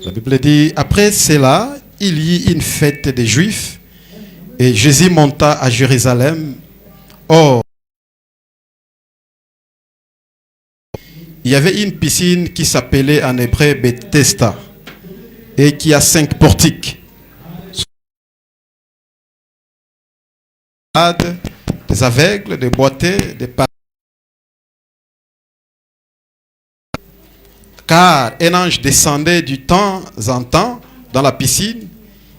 La Bible dit, après cela, il y eut une fête des Juifs et Jésus monta à Jérusalem. Or, il y avait une piscine qui s'appelait en hébreu Bethesda et qui a 5 portiques. Des aveugles, des boiteux, des paralysés. Car un ange descendait de temps en temps dans la piscine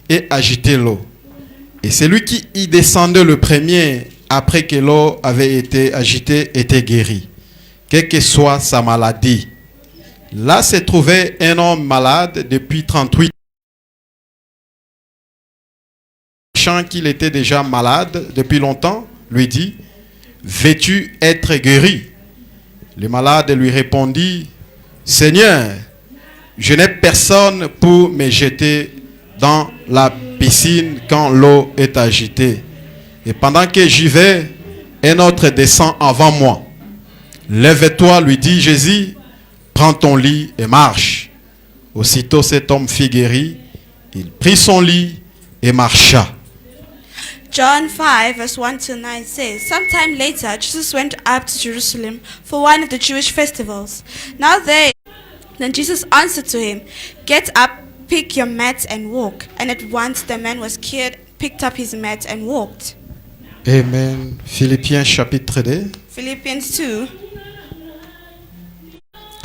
et agitait l'eau. Et celui qui y descendait le premier, après que l'eau avait été agitée, était guéri, quelle que soit sa maladie. Là se trouvait un homme malade depuis 38 ans. Sachant qu'il était déjà malade depuis longtemps, lui dit, veux-tu être guéri? Le malade lui répondit, Seigneur, je n'ai personne pour me jeter dans la piscine quand l'eau est agitée. Et pendant que j'y vais, un autre descend avant moi. Lève-toi, lui dit Jésus, prends ton lit et marche. Aussitôt cet homme fut guéri, il prit son lit et marcha. John 5 verse 1 to 9 says, sometime later, Jesus went up to Jerusalem for one of the Jewish festivals. Then Jesus answered to him, get up, pick your mat and walk. And at once the man was cured, picked up his mat and walked. Amen. Philippiens chapitre 2. Philippians 2.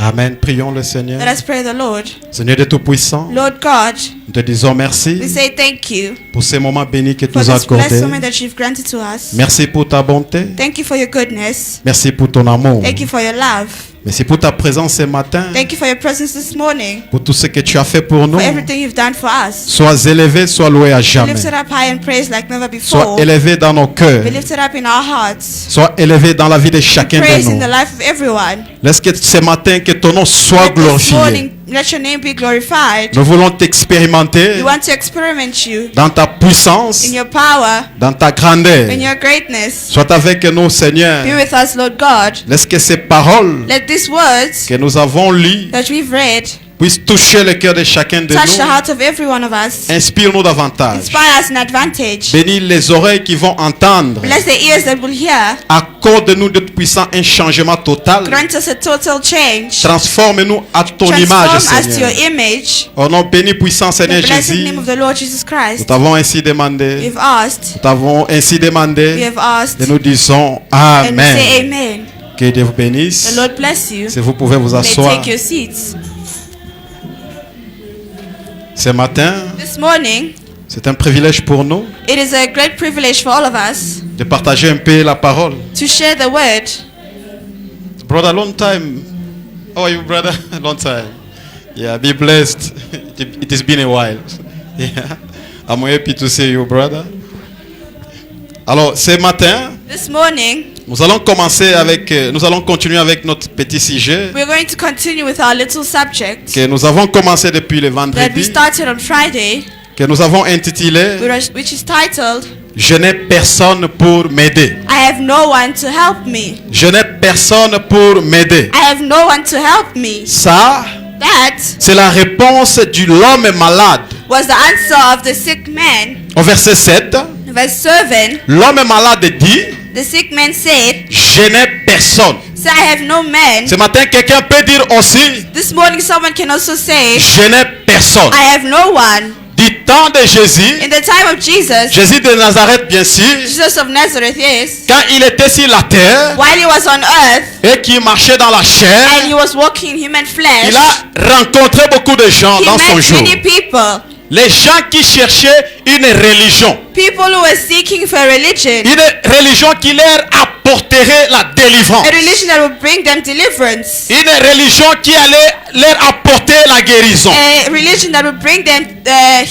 Amen. Prions le Seigneur. Let us pray the Lord. Seigneur de Tout-Puissant, Lord God, nous te disons merci we say thank you pour ces moments bénis que tu for nous as this blessed accordés. moment that you've granted to us. Merci pour ta bonté. Thank you for your goodness. Merci pour ton amour. Thank you for your love. Merci pour ta présence ce matin. Thank you for your presence this morning. Pour tout ce que tu as fait pour nous. For everything you've done for us. Sois élevé, sois loué à Be jamais. lifted up high and praised like never Sois before. élevé dans nos cœurs. Be lifted up in our hearts. Sois élevé dans la vie de chacun Praise de in the nous. life of everyone. Laisse que ce matin que ton nom soit Let this glorifié. morning, let your name be glorified. Nous voulons t'expérimenter We want to experiment you dans ta puissance, in your power, dans ta grandeur. in your greatness. Sois avec nous, Seigneur. Be with us, Lord God. Laisse que ces paroles Let these words que nous avons lues that we've read puissent toucher le cœur de chacun de touch the nous. heart of every one of us. Inspire-nous davantage. Inspire us in advantage. Bénis les oreilles qui vont entendre. Bless the ears that will hear. Accorde-nous de puissant un changement total. Grant us a total change. Transforme-nous à ton image, Transform us to Seigneur. your image. Au nom béni puissant, In Seigneur the blessed Jésus, name of the Lord Jesus nous Christ. t'avons ainsi demandé. We've asked. Nous t'avons ainsi We demandé. have asked. Et nous disons And we say Amen. amen. Que Dieu vous bénisse. The Lord bless you. Si vous pouvez vous You may asseoir. take your seats. Ce matin, This morning, c'est un privilège pour nous it is a great privilege for all of us de partager un peu la parole. to share the word. Brother, long time. How are you, brother? Long time. Yeah, be blessed. It has been a while. Yeah. I'm happy to see you, brother. Alors, ce matin, This morning, nous allons continuer avec notre petit sujet we're going to continue with our little subject que nous avons commencé depuis le that we vendredi, started on Friday, que nous avons intitulé which is titled, Je n'ai personne pour m'aider. I have no one to help me. Je n'ai personne pour m'aider. I have no one to help me. Ça, That c'est la réponse de l'homme malade. was the answer of the sick man. Au verset 7, Verse 7, l'homme malade dit, the sick man said, je n'ai personne. "So I have no man." Ce matin, quelqu'un peut dire aussi, This morning someone can also say, je n'ai personne. I have no one. Du temps de Jésus, In the time of Jesus, Jésus de Nazareth bien sûr, Jesus of Nazareth, yes, quand il était sur la terre while he was on earth et qu'il marchait dans la chair, and he was walking in human flesh, il a rencontré beaucoup de gens he dans son met jour. many people. Les gens qui cherchaient une religion. People who were seeking for a religion. Une religion qui leur apporterait la délivrance. A religion that would bring them deliverance. Une religion qui allait leur apporter la guérison. A religion that would bring them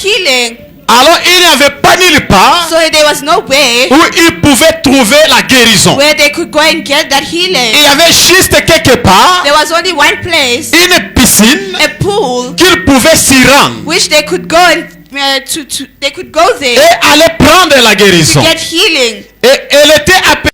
healing. Alors il n'y avait pas nulle part So there was no way où ils pouvaient trouver la guérison. where they could go and get that Il healing. y avait juste quelque part There was only one place, une piscine a pool, qu'ils pouvaient s'y rendre which they could go and they could go et there aller prendre la to guérison. get healing. Et elle était appelée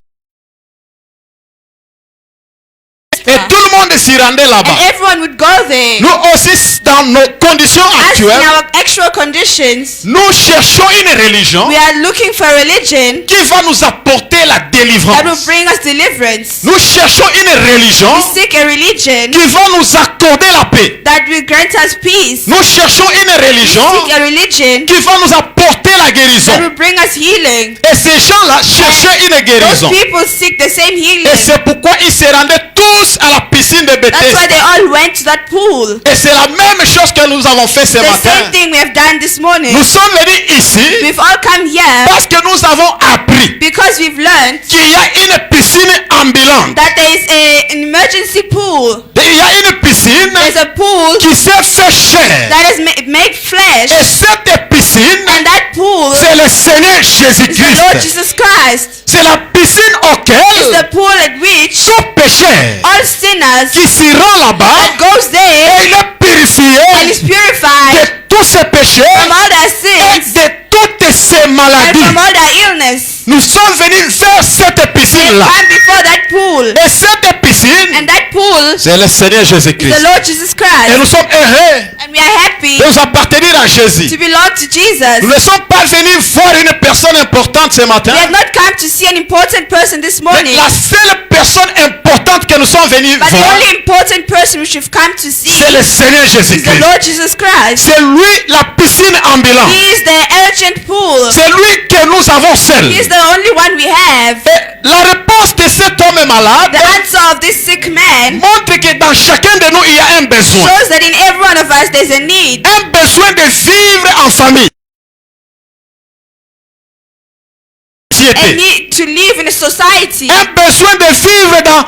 Et tout le monde s'y rendait là-bas. And everyone would go there. Nous aussi, dans nos conditions As in actuelles, our actual conditions, nous cherchons une religion we are looking for a religion qui va nous apporter la that will délivrance. bring us deliverance. Nous cherchons une religion We seek a religion qui va nous accorder la paix. that will grant us peace. Nous cherchons une We religion seek a religion qui va nous apporter la that guérison. will bring us healing. Et ces gens-là cherchaient une Those guérison. people seek the same Et healing. c'est pourquoi ils se rendaient tous à la piscine de That's why Bethesda. they all went to that pool. Et c'est la même chose que nous avons fait ce The matin. same thing we have done this morning. Nous sommes venus ici We've all come here parce que nous avons appris because we've learned qu'il y a une piscine ambulante. that there is an emergency pool. Il y a une piscine There's a pool qui s'est fait chair. that is made flesh. Et cette piscine, And that pool c'est le Seigneur is the Lord Jésus-Christ. Jesus Christ. C'est la piscine It's auquel the pool at which tout pécheur all sinners qui s'y rend là-bas that goes there et il est purifié and is purified de tous ses péchés from all their et sins de toutes ses and maladies. from all their illness. Nous sommes venus vers cette They piscine-là. come before that pool. Et cette piscine, And that pool is c'est le Seigneur the Jésus-Christ. Lord Jesus Et Christ. nous sommes heureux And we are happy de nous appartenir à Jésus. to belong to Jesus. Nous ne sommes pas venus voir une personne importante ce matin. We have not come to see an important person this Mais morning, la seule personne importante que nous sommes venus but the voir, only important person which we've come to see c'est le Seigneur is the Jésus-Christ. Lord Jesus Christ. C'est lui la piscine ambulante. He is the urgent pool. C'est lui que nous avons seul. He is the only one we have. Et la réponse de cet homme malade The answer of this sick man montre que dans chacun de nous, il y a un besoin. shows that in every one of us there's a need. Un besoin de vivre en famille. A Société. need to live in a society. Un besoin de vivre dans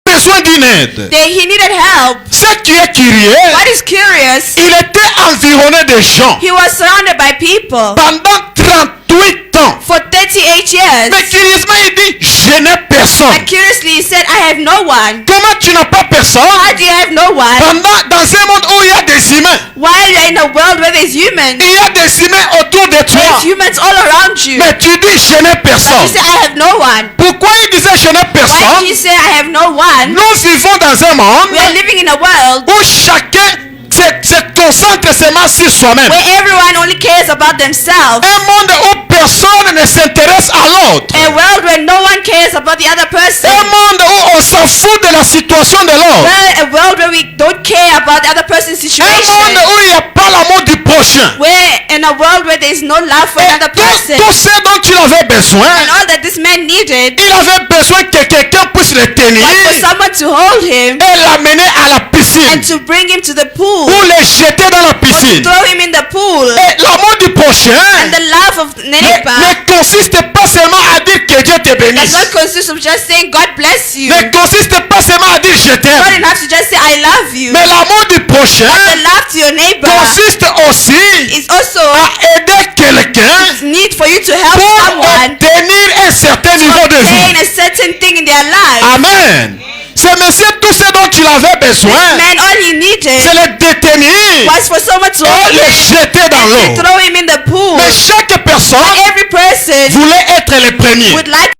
besoin d'une aide. He needed help. Ce qui est curieux, What is curious, il était environné de gens he was surrounded by people pendant 38 ans. for 38 years. Mais curieusement, il dit, je n'ai personne. But curiously, he said, I have no one. Comment tu n'as pas personne How do you have no one? dans un monde où il y a des humains? While you're in a world where there's humans, Il y a des humains autour de toi. there's humans all around you. Mais tu dis, je n'ai But personne. you say, I have no one. Pourquoi il disait, je n'ai Why personne? do you say, I have no one? Nous vivons dans un monde We are living in a world où chacun se concentre seulement sur soi-même. where everyone only cares about themselves. Un monde où personne ne s'intéresse à l'autre. A world where no one cares about the other person. Un monde où on s'en fout de la situation de l'autre. A world where we don't care about the other person's Un situation. monde où il n'y a pas l'amour du prochain. Where in a world where there is no love for Et another person. tout ce dont il avait besoin, And all that this man needed il avait besoin que quelqu'un puisse le tenir was for someone to hold him et l'amener à la piscine and to bring him to the pool. ou le jeter dans la piscine. Throw him in the pool. Et l'amour du prochain And the love of the neighbor ne consiste pas seulement à dire que Dieu te does bénisse. not consist of just saying God bless you. Ne consiste pas seulement à dire je Not t'aime. enough to just say I love you. Mais l'amour du prochain The love to your neighbor consiste aussi is also à aider quelqu'un need for you to help pour someone obtenir un certain niveau de obtain vie. a certain thing in their life. Amen. C'est monsieur tout ce dont il avait besoin, Man, all he c'est needed le détenir was for someone to et hold le him jeter dans and l'eau. to throw him in the pool. Mais chaque personne Every person voulait être le premier. would like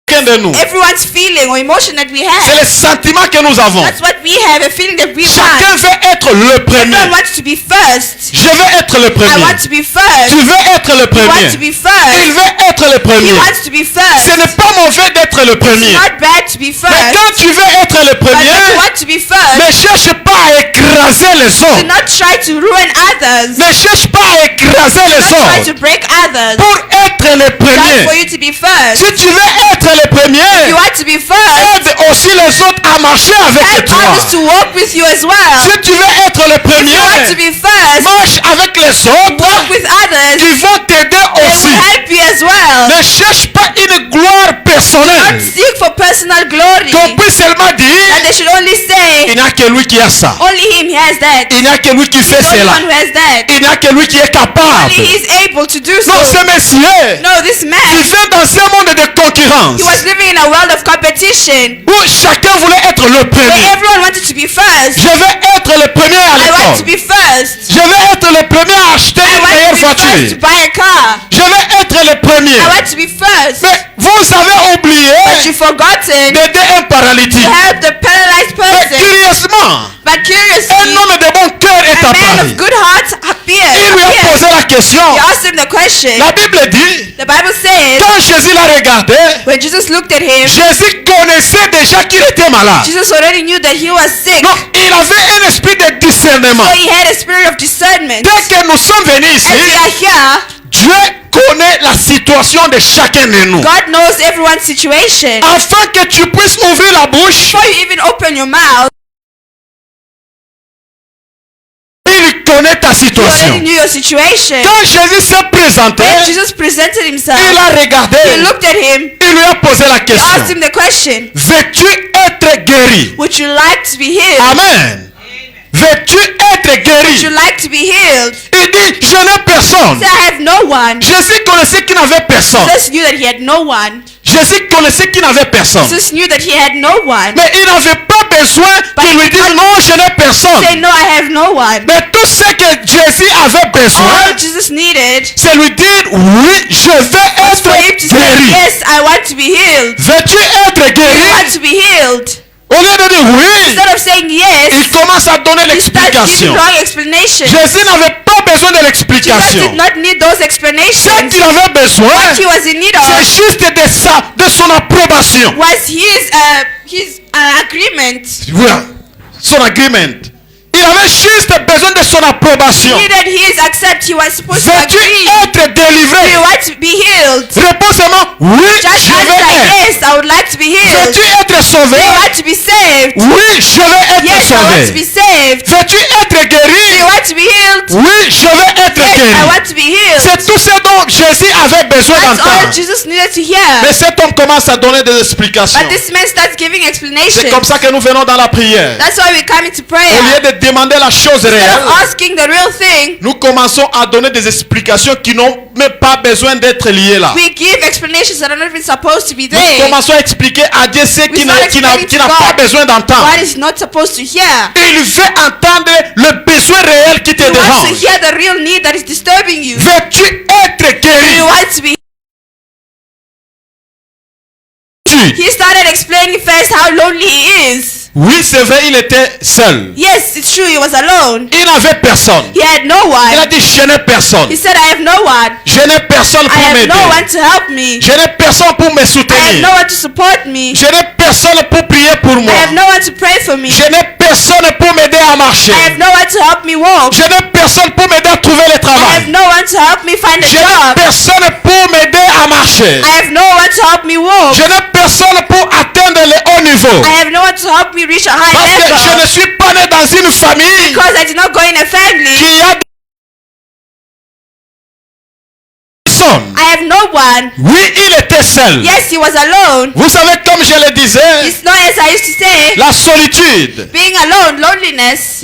Chacun de nous. everyone's feeling or emotion that we C'est have. le sentiment que nous avons. That's what we have, a feeling that we Chacun want. veut être le premier. Everyone wants to be first. Je veux être le I premier. want to be first. Tu veux être le You want premier. to be Il first. veut être le He premier. wants to be first. Ce n'est pas mauvais d'être le premier. It's not bad to be Mais first. quand tu veux être le But premier, if you want to be first, ne cherche pas à écraser les do autres. not try to ruin others. Ne cherche pas à écraser Do les not try to autres. break others. Pour être le Just for premier. you to be first. Si tu veux être le You premier, want to be first. aide aussi les autres à marcher avec Help toi. others to walk with you as well. Si tu veux être le If you want to premier, be first, marche avec les autres. walk with others. Ils vont t'aider They aussi. will help you as well. Ne cherche pas une gloire Don't personnelle. seek for personal glory. Qu'on puisse seulement That dire, they should only say, il n'y a que lui qui a ça. only him has that. Il n'y a que lui qui fait The only cela. one who has that. Il n'y a que lui qui est capable. Only he is able to do Non, so. ce monsieur No, this man, vivait dans un monde de concurrence he was living in a world of competition où chacun voulait être le where premier. everyone wanted to be first. Je veux être le premier à I want to l'école. be first. Je veux être le premier à acheter I une want meilleure to be first to voiture. buy a car. Je vais être le premier. I want to be first. Mais vous avez oublié But you've forgotten to d'aider un paralytique. help the paralyzed Mais person. curieusement, But curiously, un homme de bon cœur est a man apparu. of good heart appeared. Il lui a posé la question. He asked him the question. La Bible dit, The Bible says, quand Jésus l'a regardé, when Jesus looked at him, Jésus connaissait déjà qu'il était malade. Jesus already knew that he was sick. Donc, il avait un esprit de discernement. So he had a spirit of discernment. Dès que nous sommes venus As we ici, are here, Dieu connaît la situation de chacun de nous. God knows everyone's situation. Afin que tu puisses ouvrir la bouche, Before you even open your mouth, il connaît ta you already situation. knew your situation. Quand Jésus s'est présenté, When Jesus presented himself, il a regardé, he looked at him, il lui a posé la he asked question. him the question, Veux-tu être guéri? would you like to be healed? Amen. Veux-tu être Would guéri? you like to be healed? Il dit, je n'ai personne. He said, I have no one. Jésus connaissait qu'il n'avait personne. Jesus knew that he had no one. Jésus connaissait qu'il n'avait personne. Jesus knew that he had no one. Mais il n'avait pas besoin qu'il lui dise non, je n'ai Say, personne. no, I have no one. Mais tout ce que Jésus avait besoin, All Jesus needed c'est lui dire oui, je vais was for him être to say, guéri. yes, I want to be healed. Veux-tu être I guéri? want to be healed. Au lieu de dire oui, Instead of saying yes, il commence à donner he starts giving l'explication. wrong explanation. Jésus n'avait pas besoin de Jesus l'explication. did not need those Ce explanations. qu'il avait besoin, What he was in need c'est of juste de son approbation. was his agreement. Voilà, son agreement. Il avait juste besoin de son approbation. He needed his accept. He was supposed to Veux-tu agree. être Do you délivré? want to be healed? Réponds seulement oui, Just je vais answer être. yes, I would like to be healed. Veux-tu être sauvé? Do you want to be saved? Oui, je vais être Yes, I want to be sauvé. saved. Veux-tu être Do you guéri? want to be healed? Oui, je vais être Yes, I guéri. want to be healed. C'est tout ce dont Jésus avait besoin That's all d'entendre. Jesus needed to hear. Mais cet homme commence à donner des explications. But this man starts giving C'est explanations. comme ça que nous venons dans la prière. That's why we come into Au prayer. lieu de demander la chose Instead réelle, of asking the real thing, nous commençons à donner des explications qui n'ont même pas besoin d'être liées là. we give explanations that are not even supposed to be Nous there. commençons à expliquer à Dieu ce We qu'il start n'a explaining to pas God besoin d'entendre. what is not supposed to hear. Il veut entendre le besoin réel qui te You want to dérange. hear the real need that is disturbing you. Veux-tu être Do guéri? you want to be? He started explaining first how lonely he is. Oui, c'est vrai, il était seul. Yes, it's true, he was alone. Il n'avait personne. He had no Il a one. dit, je n'ai personne. He said, I have no one. Je n'ai personne I pour have m'aider. no one to help me. Je n'ai personne pour me I have soutenir. no one to support me. Je n'ai personne pour prier pour moi. I have no one to pray for me. Je n'ai personne pour m'aider à marcher. I have no one to help me walk. Je n'ai personne pour m'aider à trouver le I have travail. no one to help me find a Je n'ai job. personne pour m'aider à marcher. I have no one to help me walk. Je n'ai personne pour atteindre le haut niveau. I have no one to help me reach a high Parce que je ne level. suis pas né dans une famille Because I did not go in a family. qui a personne. I have no one. Oui, il était seul. Yes, he was alone. Vous savez, comme je le disais, It's not as I used to say. la solitude, Being alone, loneliness,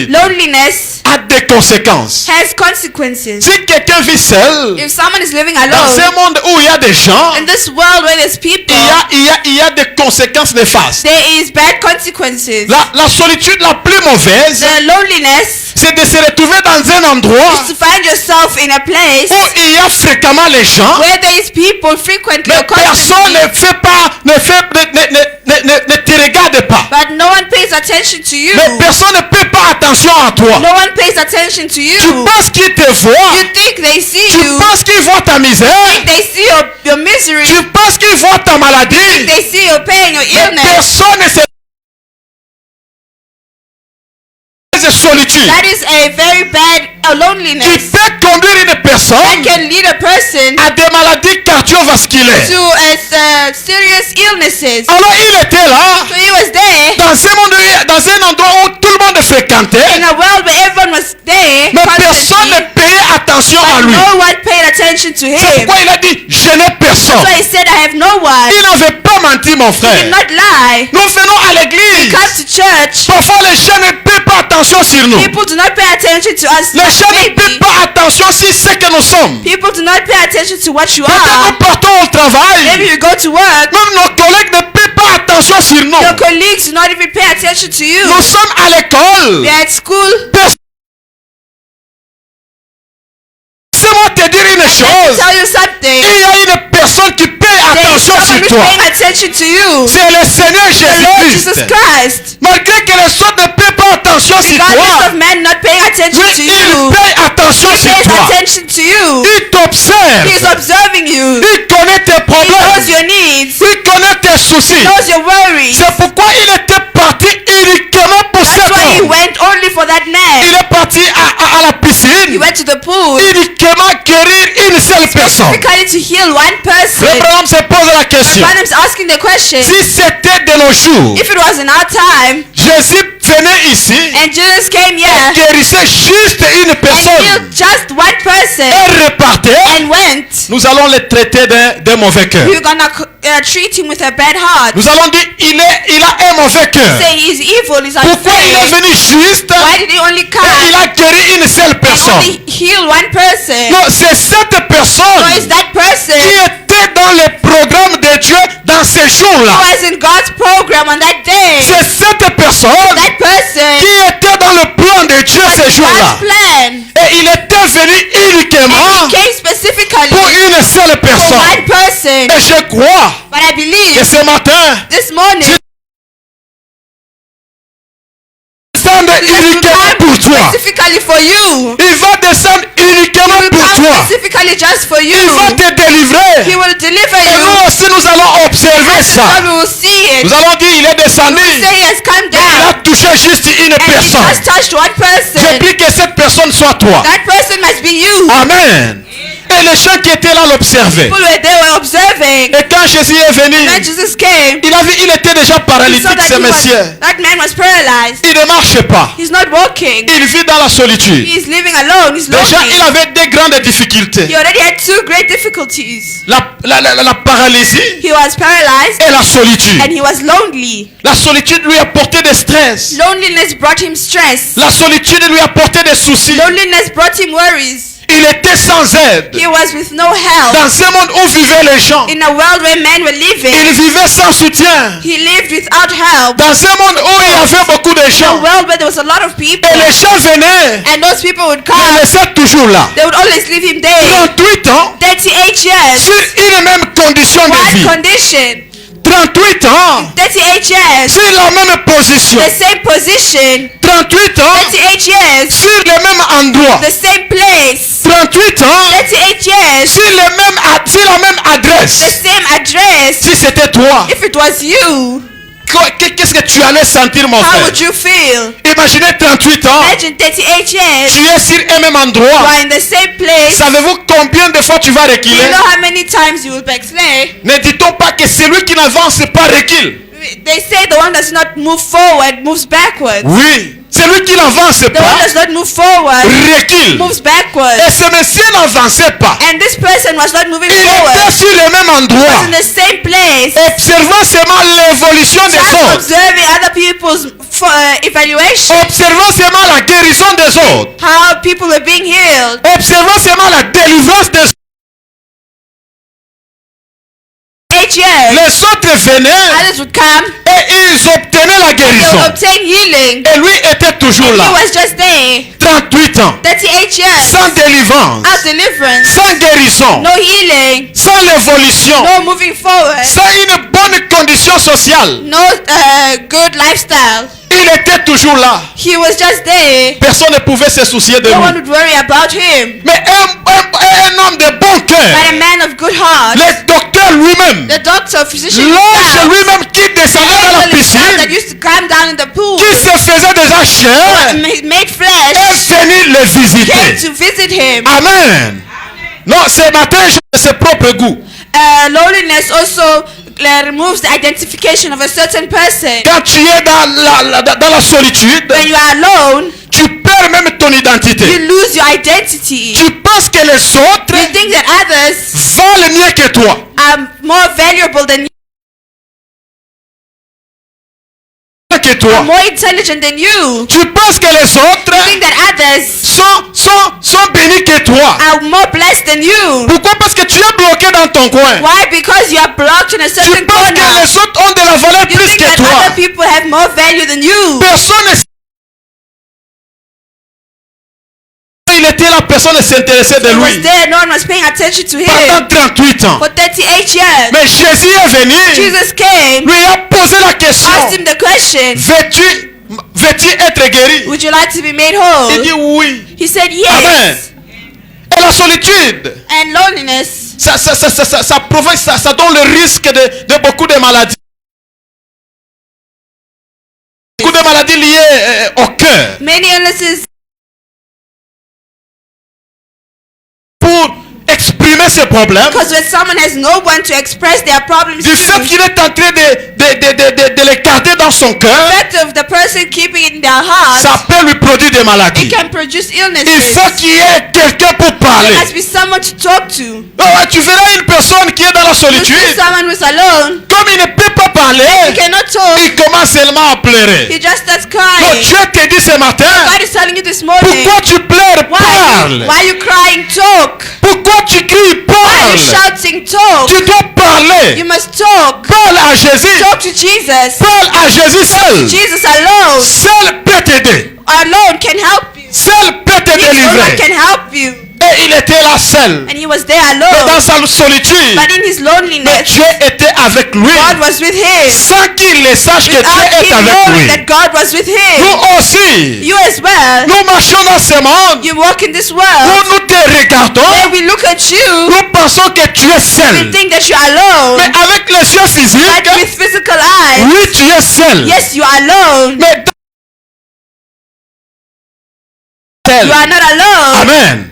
loneliness a des conséquences. has consequences. Si quelqu'un vit seul, If someone is living dans ce alone, monde où il y a des gens, in this world where there's people, il y a des conséquences néfastes. there is bad consequences. La solitude la plus mauvaise, The loneliness c'est de se retrouver dans un endroit is to find yourself in a place où il y a fréquemment les gens, where there is people frequently mais or personne constantly, ne fait pas, ne te regarde pas. but no one pays attention to you. Mais personne ne fait pas attention à toi. No one pays attention to Tu you. penses qu'ils te voient. You think they see Tu you. penses qu'ils voient ta misère. They see your misery. Tu penses qu'ils voient ta maladie. They see your pain, your Mais illness. personne ne se solitude That is a very bad qui loneliness. peut conduire une That personne can lead a person à des maladies cardiovasculaires. to serious illnesses. Alors il était là, So he was there dans un endroit où tout le monde fréquentait, in a world where everyone was there mais personne ne constantly, payait attention à but lui. no one paid attention to C'est him. pourquoi il a dit, je n'ai personne. So he said, I have no one. Il n'avait pas menti, mon He frère. did not lie. Nous venons à l'église. Come to church. Parfois les gens ne paient pas attention sur nous. People do not pay attention to us. Les gens ne paient Maybe. pas attention sur ce que nous sommes. People do not pay attention to what you Peut-être are. nous partons au travail. Maybe you go to work. Même nos collègues ne paient pas attention sur nous. Your colleagues do not even pay attention to you. Nous sommes à l'école. They're at school. Personne Laisse-moi te dire une Let me chose. tell you something. Il y a une personne qui paie There is attention someone sur who's toi. paying attention to you. C'est le Seigneur The Lord Jesus Jésus-Christ. Christ. Malgré que les autres ne paient pas attention sur Regardless toi, of men not paying attention oui, to il you, paye attention He sur pays toi. attention to you. Il t'observe. He is observing you. Il connaît tes He knows problèmes. your needs. Il connaît tes soucis. He knows your worries. C'est pourquoi il était parti uniquement pour That's cet why he homme. went only for that Il man. est parti à la He piscine went to the pool uniquement guérir une seule personne. specifically to heal one Le person. problème se pose la question. Branham's asking the question, Si c'était de nos jours, if it was in our time Jésus venait ici and Jesus came et here guérissait juste une and personne healed just one person et repartait, and went, nous allons le traiter d'un mauvais cœur. we're gonna treat him with a bad heart. Nous allons dire il a un mauvais cœur. Say he's evil, he's Pourquoi il est unfair. venu juste Why did he only et come il a guéri une seule and personne? only heal one person? Non, c'est cette So personne is that person qui était dans le programme de Dieu dans ces who jours-là. was in God's program on that day? C'est cette personne That person qui était dans le plan de Dieu ces jours-là. God's plan. Et il était venu uniquement And he came specifically pour une seule for personne. one person. Et je crois But I que believe ce matin, this morning descendre Jesus will uniquement pour come toi. specifically for you. Il va descendre uniquement He will pour come toi. specifically just for Il va you. te délivrer. He will deliver Et nous you. aussi, nous allons observer So ça. we will see it. Nous allons dire, il est descendu. Say he has come Il a down touché juste une and he personne. just touched one Je person. prie que cette personne soit toi. That person must be you. Amen. Et les gens qui étaient là l'observaient. People were there were observing. Et quand Jésus est venu, When Jesus came, il a vu, il était déjà he paralytique, saw that, ce monsieur. that man was paralyzed. Il ne marche pas. He's not walking. Il vit dans la solitude. He's living alone. He's Déjà, il lonely. avait des grandes difficultés. He already had two great difficulties. La paralysie He was paralyzed et la solitude. and he was lonely. La solitude lui a porté des stress. Loneliness brought him stress. La solitude lui a porté des soucis. Loneliness brought him worries. Il était sans aide. He was with no help. Dans ce monde où vivaient les gens, In a world where men were living, il vivait sans soutien. he lived without help. Dans ce monde où il y avait beaucoup de A gens, world where there was a lot of people, et les gens venaient, and those people would mais come. ils laissaient toujours là. They would always leave him there. 38 ans 38 years. sur une même condition de One vie. condition. 38 ans 38 years. sur la même position. The same position. 38 ans 38 years. sur le même endroit. The same place. 38 ans 38 years. sur la même The adresse. same address. Si c'était toi, If it was you, qu'est-ce que tu allais sentir, mon how frère? would you feel? Imaginez 38 ans, Imagine 38 years. tu es sur un même You endroit. are in the same place. Savez-vous combien de fois tu vas Do you reculer? know how many times you will backslide? Ne dit-on pas que celui qui n'avance pas recule? They say the one does not move forward moves backwards. Oui, celui qui n'avance The one pas does not move forward recule. moves backwards. Et ce monsieur n'avançait pas. And this person was not moving Il était forward. sur le même He was endroit, in the same place. observant seulement l'évolution des Just autres, observing other people's evaluation. observant seulement la guérison des autres, How people were being healed. observant seulement la délivrance des autres. 8 years. Les autres venaient Others would come. et ils obtenaient la They would guérison. obtain healing. Et lui était toujours He là. was just there. 38 ans, 38 years. sans délivrance, Out deliverance. sans guérison, No healing. sans l'évolution, No moving forward. sans une bonne condition sociale. No good lifestyle. Il était toujours là. He was just there. Personne ne pouvait se soucier de No one lui. would worry about him. Mais un homme de bon But cœur, a man of good heart. le docteur lui-même, The doctor, physician l'ange himself, lui-même qui descendait dans la angel himself that piscine, used to come down in the pool, qui se faisait déjà chair, made est flesh, venu le came visiter. to visit him. Amen. Non, ce matin, j'ai de ses propres goûts. Loneliness also removes the identification of a certain person. Quand tu es dans la solitude, When you are alone, tu perds même ton identité. you lose your identity. Tu penses que les autres You think that others valent mieux que toi. are more valuable than you, Que toi. more intelligent than you. Tu penses que les autres You think that others sont bénis que toi. are more blessed than you. Pourquoi? Parce que tu es bloqué dans ton coin. Why? Because you are blocked in a Tu certain penses que corner. les autres ont de la valeur You plus think que that toi. other people have more value than you. Personne ne Il était là, personne ne s'intéressait de He was lui. there, no one was paying attention to him. Pendant 38 ans. For 38 years, Mais Jésus est venu, Jesus came, lui a posé la question. asked him the question, Veux-tu être guéri? would you like to be made Il whole? dit oui. He said Amen. yes. Et la solitude, And loneliness, ça provoque, ça donne le risque de beaucoup de maladies. Beaucoup de maladies liées au cœur. many illnesses, Pour exprimer ses problèmes, because when someone has no one to express their problems du fait to, qu'il est en train de les garder dans son cœur, the fact of the person keeping it in their heart, ça peut lui produire des maladies. it can produce Il illnesses. faut qu'il y ait quelqu'un pour There parler. must be someone to talk to. Oh, ouais, tu verras une personne qui est dans la You see solitude, someone who's alone, comme il ne peut pas he parler, cannot talk, il commence seulement à pleurer. he just starts Donc crying. Dieu te dit ce matin, God is telling you this morning, pourquoi tu pleures? Parle. why are you crying? Talk. Pourquoi tu cries? Why are you Parle. shouting? Talk. Tu dois parler. You must talk. Parle à Jésus. Talk to Jesus. Parle à Jésus seul. Jesus alone, Seul peut t'aider. alone can help you. Seul peut te He alone délivrer. can help you. Et il était là seul. And he was there Mais dans alone. sa solitude, But in his mais loneliness, Dieu était avec lui. God was with him. Sans qu'il le sache que Without Dieu est him avec knowing lui. that God was with him. Nous aussi, You as well. nous marchons dans ce monde. You walk in this Où world. nous te regardons. When we look at you, Nous pensons que tu es we seul. think that you're alone. Mais avec les yeux But physiques, with physical eyes, oui, tu es seul. yes, you are alone. Mais You are not alone. Amen.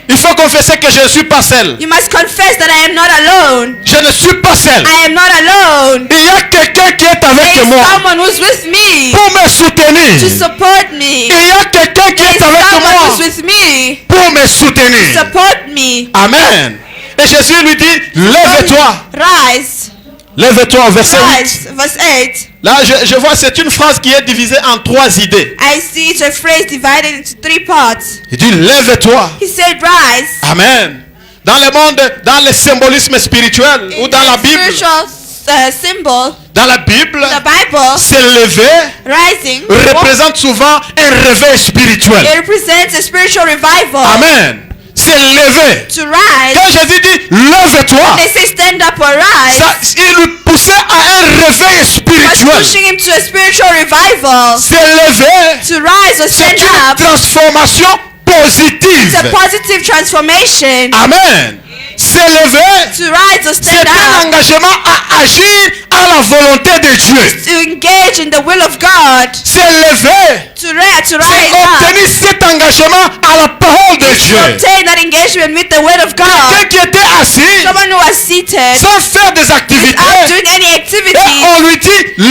Il faut confesser que je ne suis pas seul. You must confess that I am not alone. Je ne suis pas seul. I am not alone. Il y a quelqu'un qui est There avec is moi someone who's with me pour me soutenir. to support me. Il y a quelqu'un qui There est is avec someone moi who's with me pour me to soutenir. support me. Amen. Et Jésus lui dit, lève-toi. Rise. Lève-toi au verset 8. Rise. Verse 8. Là, je vois, c'est une phrase qui est divisée en 3 idées. I see it's a phrase divided into 3 parts. Il dit, lève-toi. He said, rise. Amen. Dans le monde, dans le symbolisme spirituel ou dans la Bible, Spiritual symbol, dans la Bible, the Bible, se lever rising, représente souvent un réveil spirituel. it represents a spiritual revival. Amen. Se lever. To rise, Quand Jésus dit lève-toi, they say stand up or rise. il lui poussait à un réveil Was spirituel. pushing him to a spiritual revival. Se lever, To rise or c'est stand une up, transformation positive. it's a positive transformation. Amen. Se lever, To rise or c'est stand un up, engagement à agir à la volonté de Dieu. to engage in the will of God. Se lever, To rise c'est up, obtenir cet engagement à la parole de to Dieu. obtain that engagement with the word of God. Quelqu'un qui était assis Someone who was seated sans faire des activités without doing any et activity, on lui dit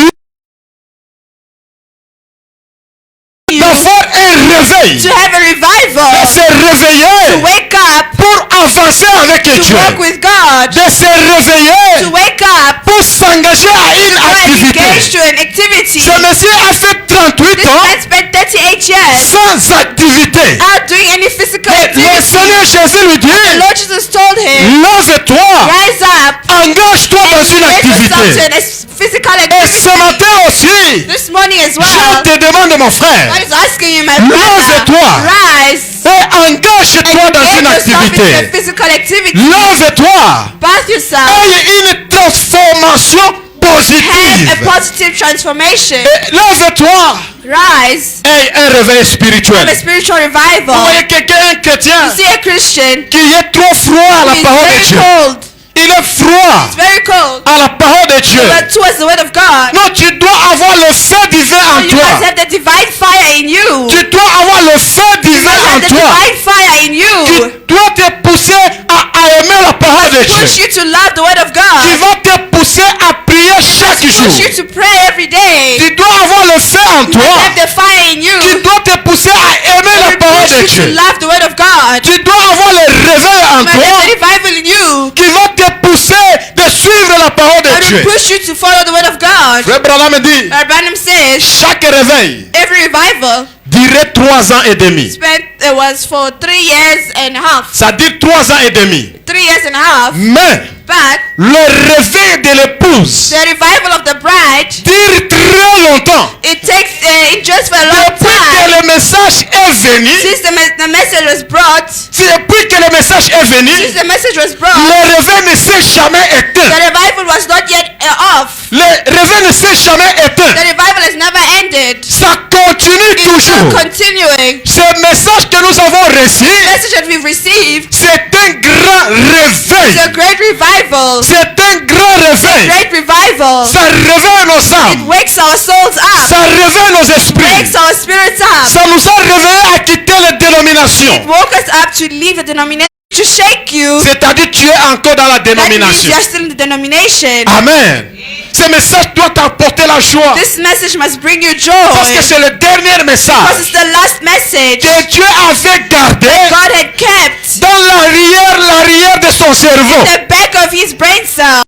d'avoir un réveil, to have a de revival, se réveiller to wake up, pour avancer avec to Dieu, walk with God, de se réveiller to wake up, pour s'engager à une to engage activité. to an activity. Ce monsieur a fait 38 This ans man spent 38 years sans activité. without doing any physical Mais le activity. Seigneur Jésus lui The dit, Lord Jesus told him, lève-toi, rise up engage-toi dans and une get yourself to activité. a physical Et activity. ce matin aussi, This morning as je well, te demande mon frère, God is asking you, my brother, Lève-toi. rise et engage-toi dans get une yourself into a activité. physical activity. Lève-toi. Bath yourself. Aie une transformation Have a positive. positive transformation. Et lève-toi. Rise. Aie un réveil Have a spirituel. spiritual Vous revival. voyez quelqu'un, un chrétien, You see a Christian qui est trop froid à who la is parole de very Dieu. cold. Il est froid Very cold. à la parole de Dieu. But towards the word of God. Non, tu dois avoir le feu divin en You must toi. have the divine fire in you. Tu dois avoir le feu You divin must en have the toi. divine fire in you. Tu dois te pousser à aimer la parole de Push Dieu. you to love the word of Qui God. va te pousser à prier chaque Push jour. you to pray every day. Tu dois avoir le feu en You toi. must have the fire in you. Qui doit te pousser à aimer la parole Push de you to Dieu. love the word of God. Tu dois avoir le réveil en You must toi. have the revival in you. Qui va te pousser de suivre la parole de That Dieu. will push you to follow the word of God. Frère Branham me dit, Brother Branham says, chaque réveil every revival durait 3 ans et demi. It was for 3 years and a half. Ça dit 3 ans et demi. 3 years and a half. Mais But le réveil de l'épouse the revival of the bride, dure très longtemps. it takes it just for a long Depuis que time. le message est venu, Since the message was brought, depuis que le message est venu, since the message was brought, le réveil ne s'est jamais the éteint. revival was not yet off. Le réveil ne s'est jamais The éteint. revival has never ended. Ça continue It's still toujours. continuing. Ce message que nous avons reçu, The message that we've received c'est un grand is a réveil. great revival. C'est un grand réveil. Great revival. Ça réveille nos It âmes. wakes our souls up. Ça réveille nos esprits. Wakes our spirits up. Ça nous a réveillés à quitter les dénominations. Woke us up to leave the denomination, to shake you. C'est-à-dire tu es encore dans la That means dénomination. you're still in the denomination. Amen. Ce message doit t'apporter la joie. This message must bring you joy. Parce que c'est le dernier Because message it's the last message que Dieu avait gardé God had kept dans l'arrière de son cerveau. the back of his brain cell.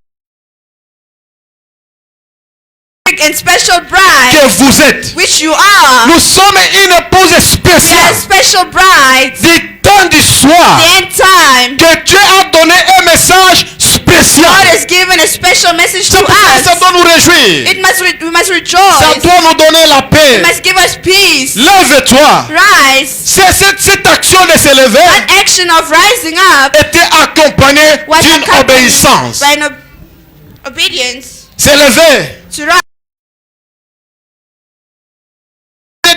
And special bride, Que vous êtes. which you are, Nous sommes une épouse a spéciale special bride, du temps du soir. the end time. Que Dieu a donné un message God spécial. has given a special message C'est to pour ça que ça us. doit nous réjouir. We must Ça rejoice. doit nous donner la It paix. must give us peace. Lève-toi. Rise. C'est cette action de se lever That action of rising up était accompagnée was d'une accompanied obéissance. by an obedience. Se lever To rise.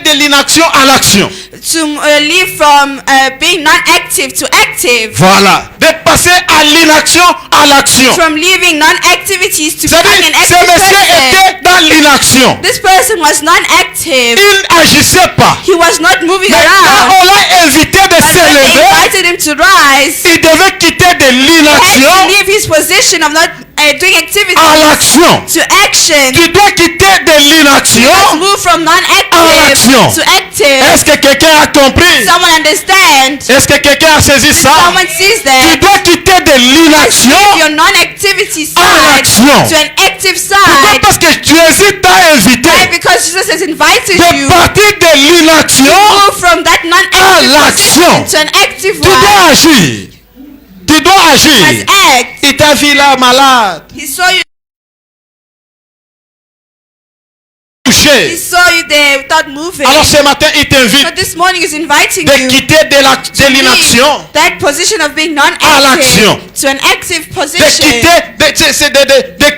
de l'inaction à l'action. To leave from being non-active to active. Voilà. De passer à l'inaction à l'action. From leaving non-activities to C'est-à-dire, becoming an ce active monsieur person. était dans l'inaction. This person was non-active. Il n'agissait pas. He was not moving Mais quand around. on l'a invité de But se when they lever, invited him to rise, il devait quitter de he had to l'inaction leave his position of not doing activities à l'action. to action. Tu dois quitter de l'inaction. Let's move from non-active l'action. to active. Est-ce que quelqu'un a compris? Someone understand? Est-ce que quelqu'un a saisi ça? Someone sees Tu that. dois quitter de l'inaction. Your non-activity side l'action. to an active Pourquoi? side. Parce que Jésus t'a invité Why? Because Jesus has invited de you partir de l'inaction. move from that non-active l'action. position to an active Tu dois one. agir. Tu dois agir. Must act. Il t'a vu là malade, He saw you. He touché. saw you there without moving. Alors ce matin, il t'invite So this morning is inviting de you quitter de l'inaction, leave that position of being l'action. non-active to an active de position.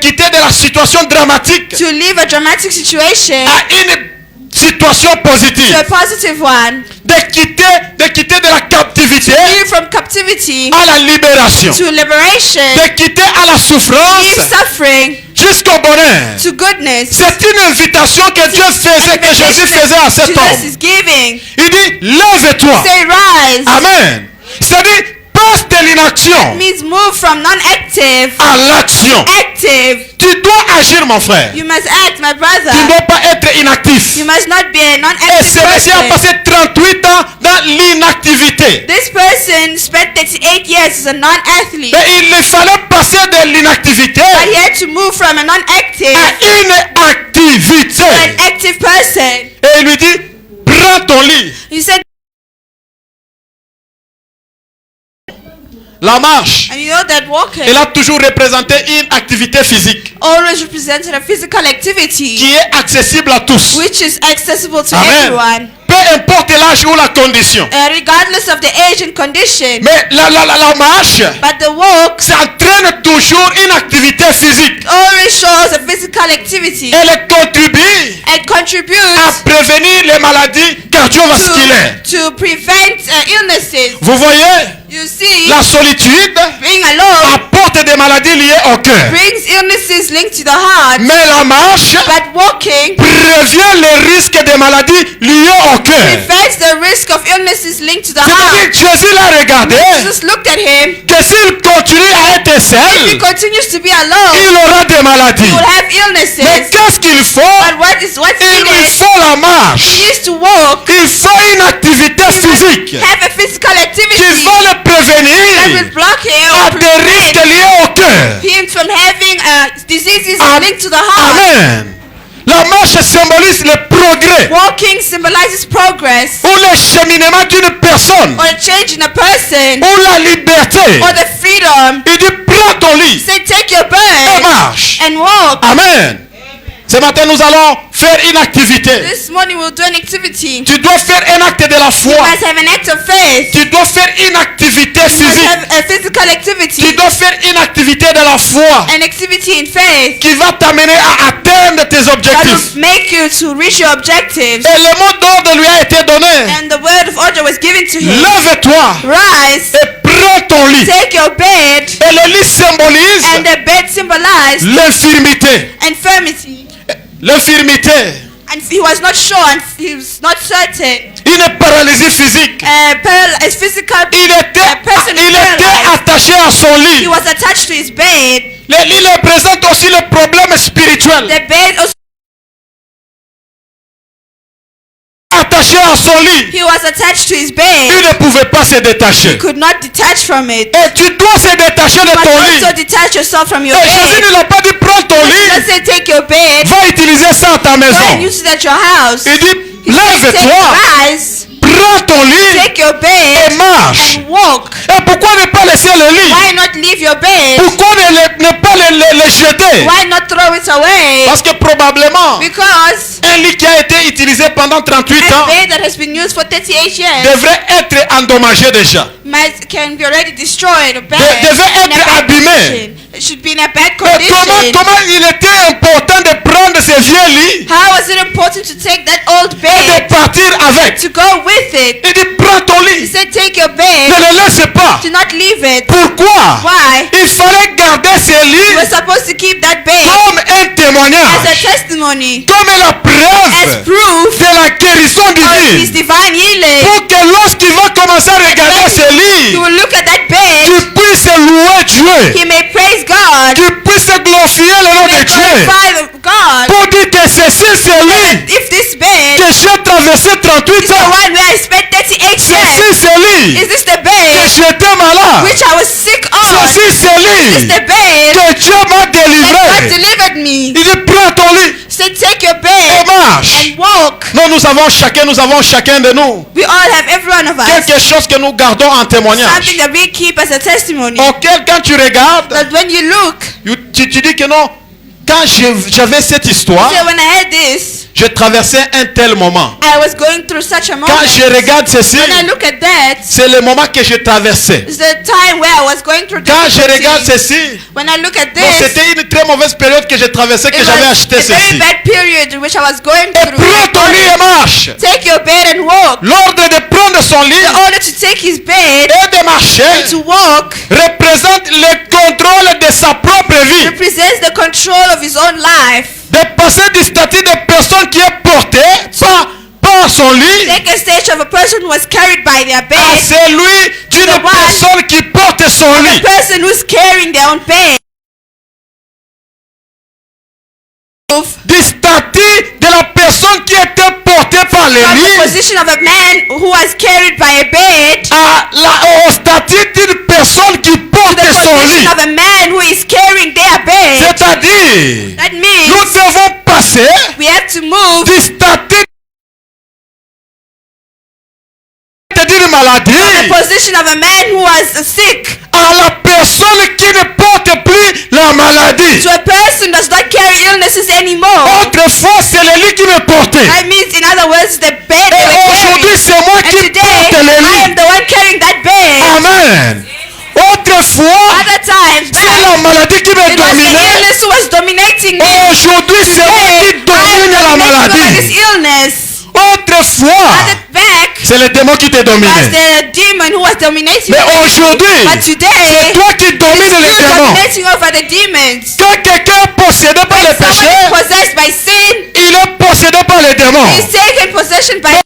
quitter de la situation dramatique To leave a dramatic situation à une situation to positive. a positive one. De quitter de la captivité Leave from captivity à la libération. to liberation. De quitter à la Leave souffrance suffering jusqu'au bonheur. to goodness. C'est une invitation que Dieu faisait, que Jésus faisait à cet Jesus homme. is giving. Il dit, lève-toi. Say rise. Amen. C'est-à-dire, passe de l'inaction Means move from non-active à l'action. active. Tu dois agir, mon frère. You must act, my Tu ne brother. dois pas être inactif. You must not be a Et non-active ce monsieur a person. passé 38 ans dans l'inactivité. This person spent 38 years as a non-athlete. Mais il lui fallait passer de l'inactivité But he had to move from a non-active à une activité. to an active person. Et il lui dit, prends ton lit. He said, La marche, and you know that walking elle a toujours représenté une activité physique always represented a physical activity qui est accessible à tous. which is accessible to Amen. everyone, Peu importe l'âge ou la condition. regardless of the age and condition. Mais la marche, But the walk ça entraîne toujours une activité physique. always shows a physical activity Elle contribue and à contributes prévenir les maladies cardiovasculaires. to prevent illnesses. Vous voyez, You see, la solitude being alone apporte des maladies liées au cœur. brings illnesses linked to the heart, Mais la marche but walking prévient les risques des maladies liées au cœur. prevents the risk of illnesses linked to the C'est-à-dire heart. que Jésus l'a regardé Jesus looked at him. que s'il continue à être If he seul, continues to be alone, il aura des maladies. he will have Mais illnesses. qu'est-ce qu'il faut? But what's Il lui needed? faut la He marche. needs to walk. Il faut une activité physique Have a physical qui activity va le that will prévenir block him à or des prevent risques liés au cœur. him from having diseases Am- linked to the heart. Amen. La marche symbolise le progrès Walking symbolizes progress, ou le cheminement d'une personne or a change in a person, ou la liberté. or the freedom. Il dit prends ton lit Say, take your et bed marche. and walk. Amen. Ce matin, nous allons faire une activité. This morning we'll do an activity. Tu dois faire un acte de la You foi. must have an act of faith. Tu dois faire une activité You must physique. have a physical Tu activity. dois faire une activité de la foi An activity in faith qui va t'amener à atteindre tes that objectifs. will make you to reach your objectives. Et le mot d'ordre lui a été donné. And the word of order was given to him. Lève-toi Rise, et prends ton lit. take your bed, Et le lit symbolise and the bed symbolized l'infirmité. infirmity. L'infirmité, And he was not sure and he was not certain. une paralysie physique. A physical Il person était paralyzed. attaché à son He lit. was attached to his bed. Le lit représente aussi le problème spirituel. The bed also, Attaché à son lit, he was attached to his il bed. ne pouvait pas se détacher. Could not detach from it. Et tu dois se détacher de You ton must lit. also detach yourself from your Et Jésus bed. ne l'a pas dit prends ton Let's lit, say take your bed, va utiliser ça à ta go and maison. use it at your house. Il dit He said, lève-toi, rise, prends ton lit take your et bed marche. and walk. Et pourquoi ne pas laisser le lit? Why not leave your bed? Pourquoi ne pas le jeter? Why not throw it away? Parce que probablement Because un lit qui a été utilisé pendant 38 a ans bed that has been used for 38 years devrait être endommagé déjà. can be already destroyed. A bed devait in a être bad abîmé. condition. It should be in a bad Et comment condition. il était important de prendre ce vieux lit How was it important to take that old et de bed partir avec? to go with it? Il dit prends ton He lit, said take your ne bed, le laisse pas. do not leave it. Pourquoi? Why? Il fallait garder ce You lit were supposed to keep that bed comme un as a témoignage, testimony, comme la as preuve proof de la guérison of his divine. divine healing. Pour que lorsqu'il va commencer à regarder ce You lit, will look at that bed, tu puisses louer Dieu, he may praise God, tu puisses glorifier le nom may de Dieu. glorify God. Pour dire que ceci, c'est lui If this bed que j'ai traversé 38 is the ans. one where I spent 38 Ceci, years, c'est lui is this the que bed j'étais malade. which I was sick on? Ceci, c'est Is lui the bed que Dieu m'a that God délivré. delivered me? Il dit prends ton lit So take your et bed marche. and walk. Non, nous avons chacun de nous We all have, every one of us, quelque chose que nous gardons en témoignage. something that we keep as a testimony. Auquel quand tu regardes, That when you look, tu dis que non, quand j'avais cette histoire, say when I had this, je traversais un tel moment. I was going through such a moment. Quand je regarde ceci, When I look at that, c'est le moment que je traversais. it's the time where I was going through Quand je regarde difficulty. ceci, When I look at bon, this, c'était une très mauvaise période que je traversais, que it j'avais was acheté a very ceci. bad period in which I was going Et through. prends ton lit et marche. Take your bed and walk. L'ordre de prendre son lit In order to take his bed et de marcher and to walk représente le contrôle de sa propre vie. represents the control of his own life. De passer du statut de personne qui est portée par son lit Take a stage of a person who was carried by their à bed, celui d'une The one- personne qui porte son a lit. person who's carrying their own bed. Du statut de la personne qui était portée par le From the lit position of a man who was carried by a bed au statut d'une personne qui porte to the son position lit. of a man who is carrying their bed. C'est-à-dire, That nous means devons passer we have to move du statut d'une maladie the position of a man who was sick à la personne qui ne porte plus la maladie. to a person who does not carry illnesses anymore. Autrefois, c'est le lit qui me portait. That means, in other words, the bed they Et were aujourd'hui, carrying. c'est moi And qui today, porte le I am lit. the one carrying that bed. Amen. Autrefois, Other times, c'est la maladie qui me it was the dominait. illness who was dominating me. Aujourd'hui, c'est moi qui Today, I domine la am dominated over this maladie. illness. Autrefois, Other back c'est le démon qui te was dominait. the demon who was dominating Mais me. aujourd'hui, But today, c'est toi qui domines les you démons. dominating over the demons. Quand quelqu'un est possédé par le Someone péché, is possessed by sin. il est possédé par les démons. He's taken possession by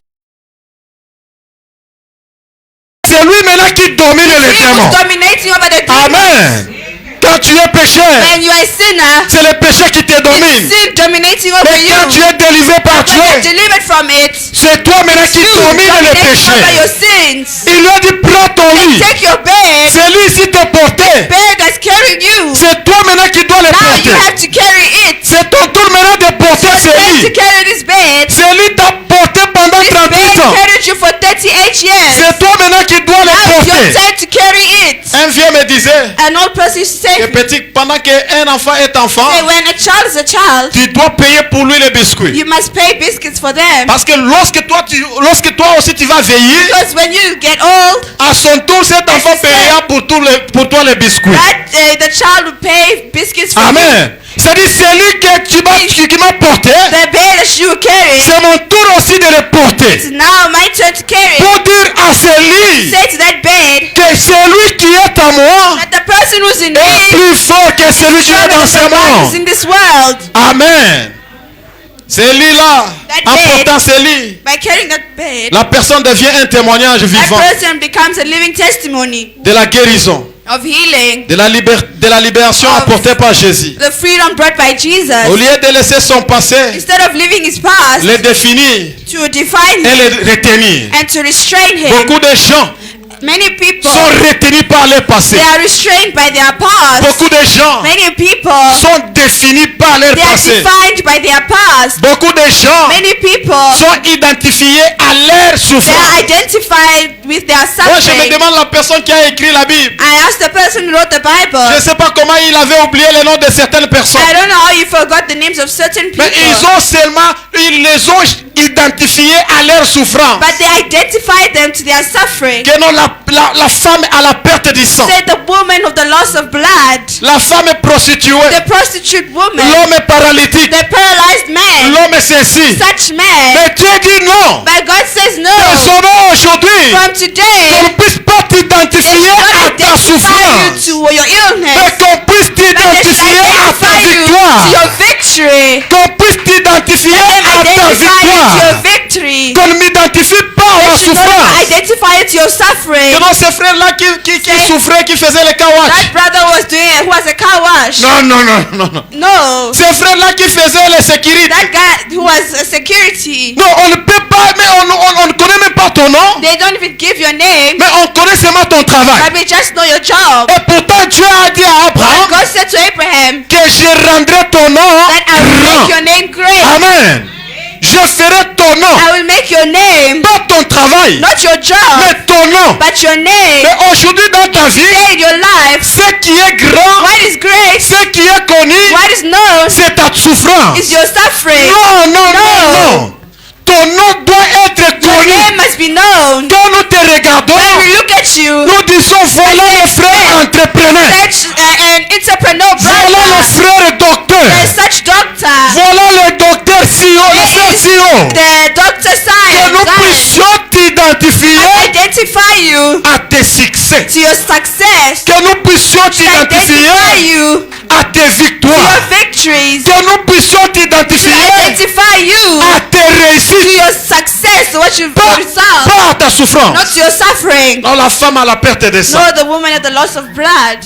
C'est lui maintenant qui domine les sin. démons. Who's dominating over the demons. Amen. Quand tu es pécheur, When you are a sinner, c'est le péché qui te domine. it's sin dominating over Et quand tu you. es délivré par When you're Dieu, delivered from it, c'est toi maintenant qui you domine le dominating over your péché. sins. Il lui a dit prends ton lit. Take your bed. C'est lui ici te porter. Bed that's carrying you. C'est toi maintenant qui dois le Now you porter. have to carry it. C'est ton tour maintenant de porter ce Then disait An old person used to que say, petit, pendant qu'un enfant est enfant, say, when a child is a child, tu dois payer pour lui les biscuits. you must pay biscuits for them. Parce que lorsque toi aussi tu vas vieillir, Because when you get old, à son tour cet enfant paiera pour toi les biscuits. the child will pay biscuits for you. Amen. C'est-à-dire celui qui m'a porté, The baby that you carry, c'est mon tour aussi de le porter. it's now my turn to carry. Pour dire à celui Say to that bed que celui qui est à moi that the person who's in est me plus fort que celui qui est dans ce is monde. in this world. Amen. Celui-là, That en bed. portant celui, By carrying that bed, la personne devient un témoignage that vivant person becomes a living testimony de la guérison, of healing, de la libération Of- apportée par Jésus. the freedom brought by Au Jesus. lieu de laisser son passé, Instead of living his past, le définir to define et him le retenir. and to restrain him. Beaucoup de gens Many people, sont retenus par le passé. they are restrained by their past. Beaucoup de gens Many people, sont définis par leur they are passé. defined by their past. Beaucoup de gens Many people, sont identifiés à leur they souffrance. are identified with their Moi, je me suffering. demande la personne qui a écrit la Bible. I asked the person who wrote the Bible. Je ne sais pas comment il avait oublié le nom de certaines personnes. I don't know how you forgot the names of certain Mais people. ils les ont identifiés à leur souffrance. But they identified them to their suffering. Que non, la femme à la perte du sang. Say the woman of the loss of blood, La femme est prostituée. the prostitute woman, L'homme est paralytique. the paralyzed man, L'homme est ceci. such man. Mais Dieu dit non. But God says no. Désormais aujourd'hui, From qu'on today, ne puisse pas t'identifier à ta identify you souffrance. to your illness. Mais qu'on puisse But they should t'identifier à ta identify you victoire. to your victory. Qu'on puisse t'identifier Let them à ta identify you to your victoire. victory. Qu'on ne m'identifie pas à ma They should not souffrance. identify you to your suffering. Que non, ce frère-là qui souffrait, qui faisait le kawash. That brother was doing it, who was a car wash. Non. No. Ce frère-là qui faisait les sécurités. That guy who was a security. Non, on ne peut pas, mais on ne connaît même pas ton nom. They don't even give your name, Mais on connaît seulement ton travail. but we just know your job. Et pourtant Dieu a dit à Abraham God said to Abraham que je rendrai ton nom that I will make grand. your name great. Amen. Je ferai ton nom, I will make your name, pas ton travail, not your job, mais ton nom. but your name. Et aujourd'hui dans ta vie, Today in your life, ce qui est grand, what is great, ce qui est connu, what is known, c'est ta souffrance. is your suffering. Non. Ton nom doit être Your connu. name must be known. Quand nous te regardons, When we look at you, nous disons voilà le frère entrepreneur. such an entrepreneur Voilà le brother, frère docteur. there's such doctor, Voilà le docteur CEO, le frère CEO. the doctor Que science, nous science. puissions t'identifier Identify you à tes succès. to your success, Que nous puissions t'identifier identify you à tes to your victoires. victories, Que nous puissions t'identifier identify you à tes to réussites. your success, what you've resolved, Pas à ta souffrance. not to your suffering. Non, la femme à la perte de sang. No, the woman at the loss of blood.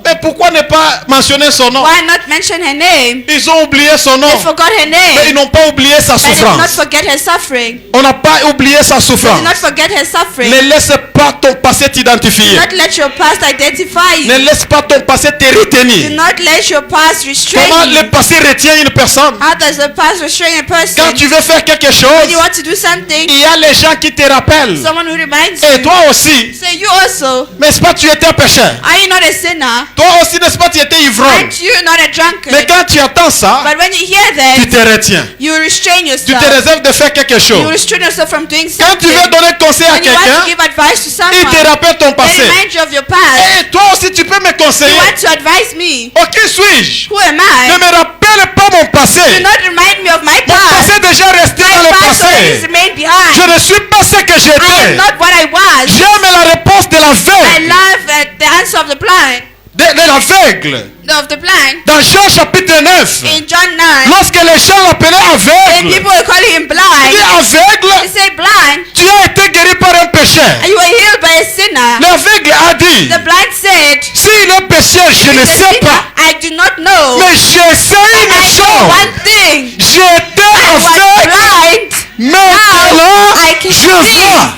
Mais pourquoi ne pas mentionner son nom? Why not mention her name? Ils ont oublié son nom. They forgot her Mais ils name. n'ont pas oublié sa They did not souffrance. forget her suffering. On n'a pas oublié sa They souffrance. did not forget her suffering. Ne laisse pas ton passé t'identifier. Do not let your past identify Ne you. laisse pas ton passé te Do retenir. not let your past restrain Comment you. le passé retient une personne? How does the past restrain a person? Quand tu veux faire quelque When chose, you want to do something, il y a les gens qui te rappellent. someone who reminds Et you. toi aussi, Say you also. n'est-ce pas, tu étais un pécheur? Are you not a sinner? Toi aussi, n'est-ce pas, tu étais ivrogne? Aren't you not a Mais drunkard? quand tu attends ça, But when you hear tu that, te retiens. you restrain Tu te yourself. réserves de faire quelque You chose. restrain yourself from doing Quand tu something. veux donner conseil à When you want to quelqu'un, give advice to il someone, te rappelle ton they passé. remind you of your past. Et toi aussi, tu peux me You conseiller. want to advise me. Oh, qui suis-je? Who am Ne I? me rappelle pas mon passé. Do not remind me of my Mon past. passé est déjà resté dans My le past already is passé. remained Je behind. ne suis pas ce que I am j'étais. not what I was. J'aime la réponse de I l'aveugle. love the answer of the blind. De l'aveugle. Of the blind. Dans Jean chapitre 9. In John 9, Lorsque les gens l'appelaient and aveugle. people were calling him Il blind. dit They aveugle, say blind. tu as été guéri par un pécheur. And you were healed by a sinner. L'aveugle a dit, The blind said, s'il est pécheur, je ne "The sais sinner, pas. I do not know. Mais je sais une I know chose. one thing. J'étais I was aveugle. blind. Maintenant, I can je see. vois.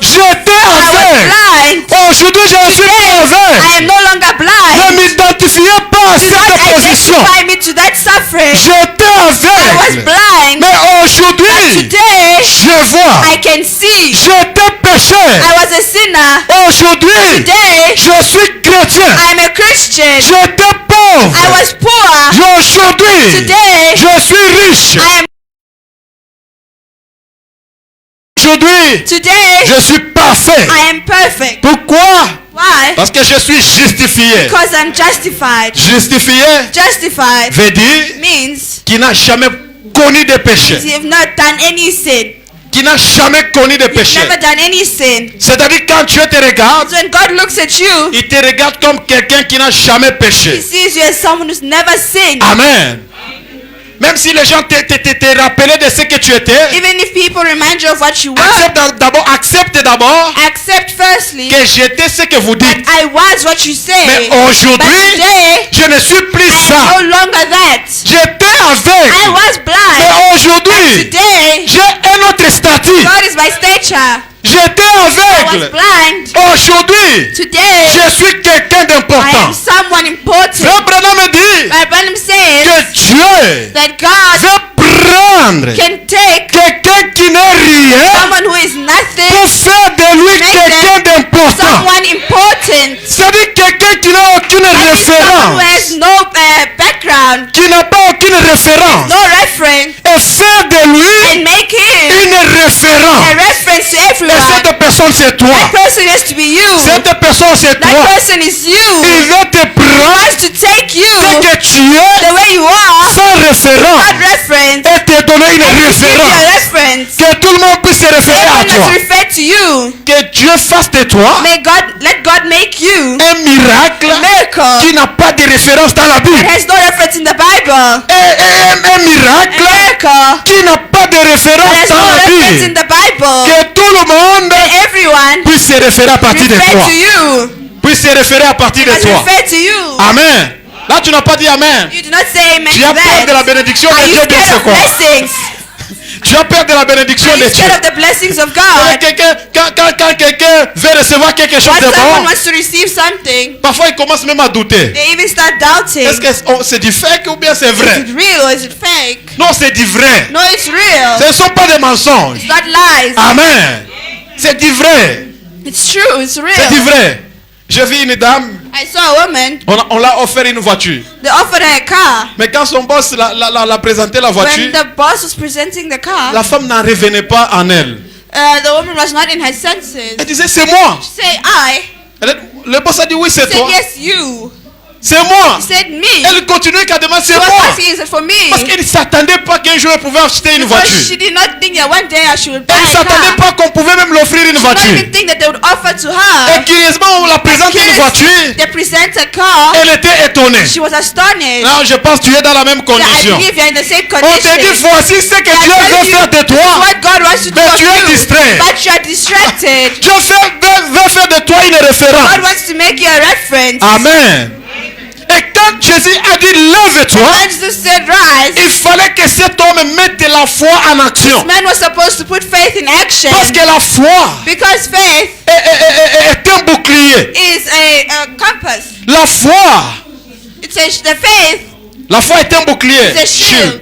J'étais I was aveugle. blind. Aujourd'hui, je ne suis pas I aveugle. am no longer Ne blind. m'identifiez pas à Do not cette position. identify me to that suffering. J'étais I was aveugle. blind. Mais aujourd'hui, Today, je voir. I can see. J'étais pécheur. I was a sinner. Aujourd'hui, Today, je suis chrétien. I'm a Christian. J'étais pauvre. I was poor. Aujourd'hui, Today, je suis riche. I am. Aujourd'hui, Today, je suis parfait. I am perfect. Pourquoi? Why? Parce que je suis justifié. Because I'm justified. Justifié Justified veut dire means qui n'a jamais connu de péché. you have not done any sin. Qui n'a jamais connu de You've péché. never done any sin. C'est-à-dire quand Dieu te regarde, So when God looks at you, il te regarde comme quelqu'un qui n'a jamais He péché. sees you as someone who's never sinned. Amen. Même si les gens te rappelaient de ce que tu étais, Even if people remind you of what you were, accepte d'abord accept firstly que j'étais ce que vous that dites. I was what you say. Mais But aujourd'hui, today, je ne suis plus I am ça. no longer that. J'étais I aveugle. was blind. Mais aujourd'hui, Today, j'ai un autre statut. God is my stature. J'étais I was aveugle. blind. Aujourd'hui, Today, je suis quelqu'un I d'important. am someone important. Frère Branham me dit My Branham says que Dieu that God veut prendre can take quelqu'un qui n'est rien someone who is pour nothing, faire de lui quelqu'un d'important. someone important, C'est-à-dire quelqu'un qui n'a aucune maybe someone who référence, has no background, qui n'a pas aucune référence, no reference, et faire de lui and make him une a référence. reference to Et everyone. cette personne c'est toi. That person has to be you. Cette personne c'est That toi. person is Il you. veut te He prendre wants to take you ce que tu es the way you are, sans référence not reference, et te donner une and to give you a référence. reference. Que tout le monde puisse se référer à Everyone toi. must refer to you. Que Dieu fasse de toi Let God make you un miracle a miracle qui n'a pas de référence dans la that Bible. has no reference in the Bible. Un A miracle miracle qui n'a pas de that référence has dans no la reference in Bible. the Bible. Que tout le monde That everyone puisse se référer à partir de refer toi. to you. Puisse se référer à partir de Must toi. refer to you. Amen. Là, tu n'as pas dit Amen. You do not say amen Tu as to peur de la that. bénédiction Are de you Dieu, bien scared c'est of quoi? blessings? Tu as peur de la bénédiction Are de you Dieu. scared of the blessings of Quand God? quelqu'un veut recevoir quelque chose When de someone bon, wants to receive something, parfois il commence même à douter. they even start doubting. Est-ce que c'est du fake ou bien c'est Is vrai? it real or is it fake? Non, c'est du vrai. No, it's real. Ce ne sont pas des mensonges. It's not lies. Amen. C'est du vrai. It's true. It's C'est du real. vrai. J'ai vu une dame, I saw a woman. on l'a offert une voiture. They offered her a car. Mais quand son boss l'a présenté la When voiture, the boss was presenting the car, la femme n'en revenait pas en elle. the woman was not in her senses. Elle disait, c'est moi. She said, I. Le boss a dit, oui, c'est She said, toi. yes, you. C'est moi. She said, me. Elle continue qu'à demander, She c'est was moi. asking, is it for me? Parce qu'elle ne s'attendait pas qu'un jour elle pouvait acheter une Because voiture. she did not think that one day she would buy Elle ne a s'attendait car. pas qu'on pouvait même l'offrir une She did not voiture. even think that they would offer to Et her. curieusement, on la présente une voiture. They present a car. Elle était étonnée. She was astonished. Là, je pense que tu es dans la même That I condition. believe you're in the same On te dit, condition. voici ce que I Dieu tell veut you, faire de this is toi. what God wants to do Mais of tu es you. distrait. But you are distracted. Dieu veut faire de toi une God référence. wants to make you a reference. Amen. Et quand Jésus a dit lève-toi, When Jesus said rise, il fallait que cet homme mette la foi en action. man was supposed to put faith in action. Parce que la foi Because faith est un bouclier. is a compass. La foi, The faith la foi est un bouclier. is a shield.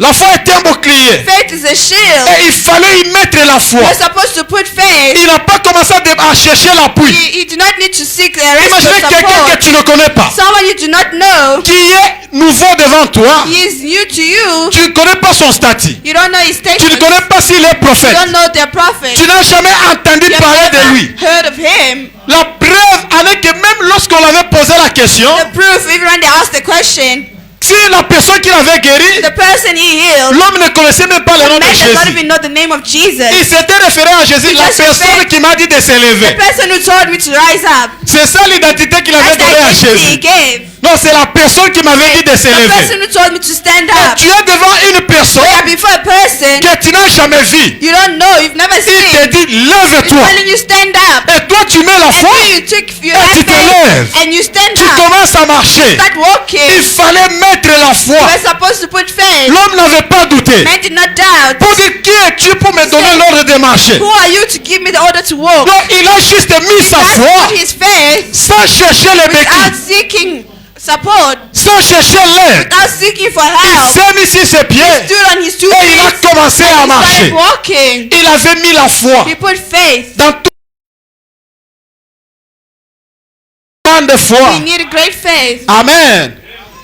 La foi est un bouclier. Faith is a shield. Et il fallait y mettre la foi. You're supposed to put faith. Il n'a pas commencé à chercher l'appui. You do not need to seek the rest Imaginez of quelqu'un que support. tu ne connais pas, Someone you do not know. qui est nouveau devant toi. He is new to you. Tu ne connais pas son statut. You don't know his Tu ne status. connais pas s'il est You prophète. don't know their prophet. Tu n'as jamais entendu You parler have de lui. never heard of him. La preuve en est que même lorsqu'on l'avait posé la question, The proof, even when they asked the question, si la personne qui l'avait guéri, the person he healed, l'homme ne connaissait même pas le the nom de man does not Jésus. even know the name of Il Jesus. s'était référé à Jésus, la just personne referred- qui m'a dit de The s'élever. person who told me to rise up. C'est ça l'identité qu'il avait That's the donnée à identity he Jésus. gave. Non, c'est la personne qui m'avait dit de The s'élever. person who told me to stand Donc, up. tu es devant une personne You are before a person que tu n'as jamais vue. you don't know, you've never Il te seen. dit, He's lève-toi. telling you stand up. Et toi, tu mets la And foi. you Et tu te lèves. and you stand Tu up. commences à marcher. Start walking. Il fallait mettre la You foi. were supposed to put faith. L'homme n'avait pas douté. Man did not doubt. Pour dire, qui es-tu pour me donner l'ordre de marcher? Who are you to give me the order to walk? Donc, il a juste mis sa That's foi put his faith sans chercher les without béquilles. seeking support, sans chercher l'aide. without seeking for Il help. s'est mis sur ses pieds Stood on his two et il a feet. commencé à Started marcher. walking. Il avait mis la foi He put faith. dans tout de foi. We need great faith. Amen.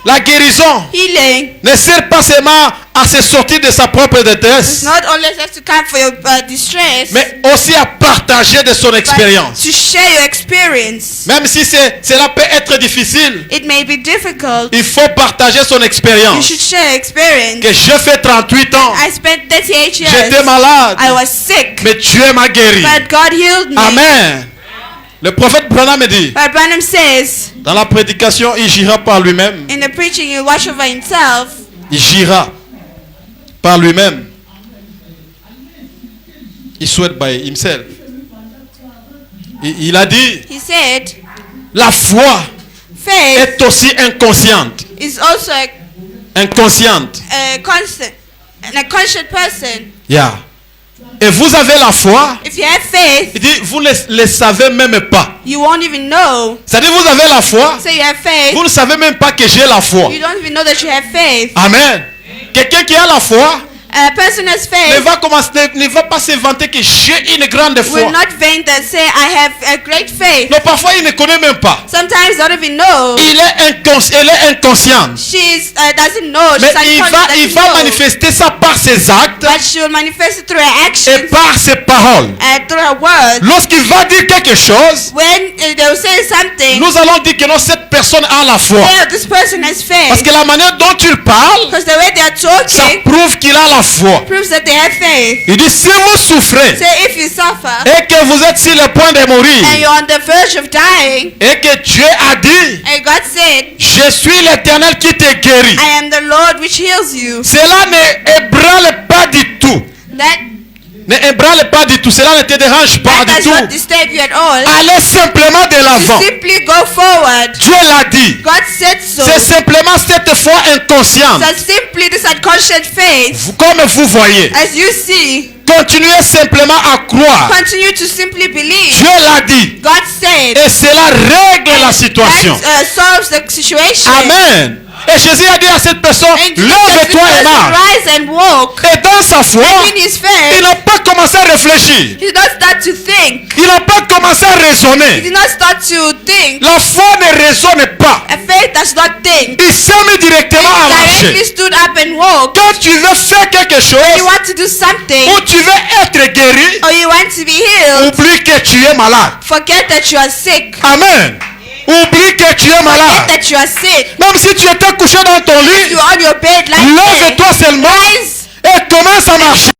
La guérison Healing ne sert pas seulement à se sortir de sa propre is détresse, not only just to come for your distress, mais aussi à partager de son but expérience. to share your experience. Même si cela peut être difficile, It may be difficult. il faut partager son You expérience. should share your experience. Que j'ai fait 38 ans, I spent 38 years. j'étais malade, I was sick, mais Dieu m'a guéri. but God healed me. Amen. Le prophète Branham me dit, But Branham says, dans la prédication, il gira par lui-même. in the preaching, he'll watch over himself. Il gira par lui-même. Il souhaite by himself. Il a dit, He said, la foi faith est aussi inconsciente. is also Inconsciente. a conscious person. Yeah. Et vous avez la foi. If you have faith, Il dit, vous ne le savez même pas. you won't even know. C'est-à-dire, vous avez la foi. So you have faith, Vous ne savez même pas que j'ai la foi. you don't even know that you have faith. Amen. Quelqu'un qui a la foi A person has ne faith ne va pas se vanter que j'ai une grande will foi. not vain that say, I have a great faith. Non, parfois il ne connaît même pas. Sometimes they don't even know. Elle est inconsciente. She doesn't know. Mais She's il unconscious, va doesn't know. manifester ça par ses actes But she will manifest it through her et actions par ses paroles. and through her words. Lorsqu'il va dire quelque chose, When they will say something, nous allons dire que non, cette personne a la foi. yeah, this person has Parce faith. que la manière dont il parle, Because the way they are ça talking prouve qu'il a la foi. proves that they have faith. Il dit, si vous souffrez Say if you suffer et que vous êtes sur le point de and mourir you're on the verge of dying, et que Dieu a dit, and God said, je suis l'Éternel qui te guérit. I am the Lord which heals you, Cela ne ébranle pas du tout. that Ne ébranle pas du tout. Cela ne te dérange pas du does not tout. disturb you at all. Allez simplement de l'avant. You simply go forward. Dieu l'a dit. God said so. C'est simplement cette foi inconsciente. So simply this unconscious faith, Comme vous voyez. as you see, Continuez simplement à croire. continue to simply believe. Dieu l'a dit. God said, Et cela règle la situation. that solves the situation. Amen. Et Jésus a dit à cette personne, And Jesus said, lève-toi et marche. rise and walk. Et dans sa foi, In his il faith, n'a pas commencé à réfléchir. he did not start to think. Il n'a pas commencé à He raisonner. did not start to think. La foi ne raisonne pas. A faith does not think. Il s'est mis directement à Directly marcher. stood up and walked. Quand tu veux faire quelque You chose want to do something, ou tu veux être guéri, or you want to be healed, oublie que tu es malade. forget that you are sick. Amen. Oublie que tu es Forget malade. that you are sick. Même si tu étais couché dans ton lit, You are on your bed like lève-toi this. seulement Rise. et commence à marcher.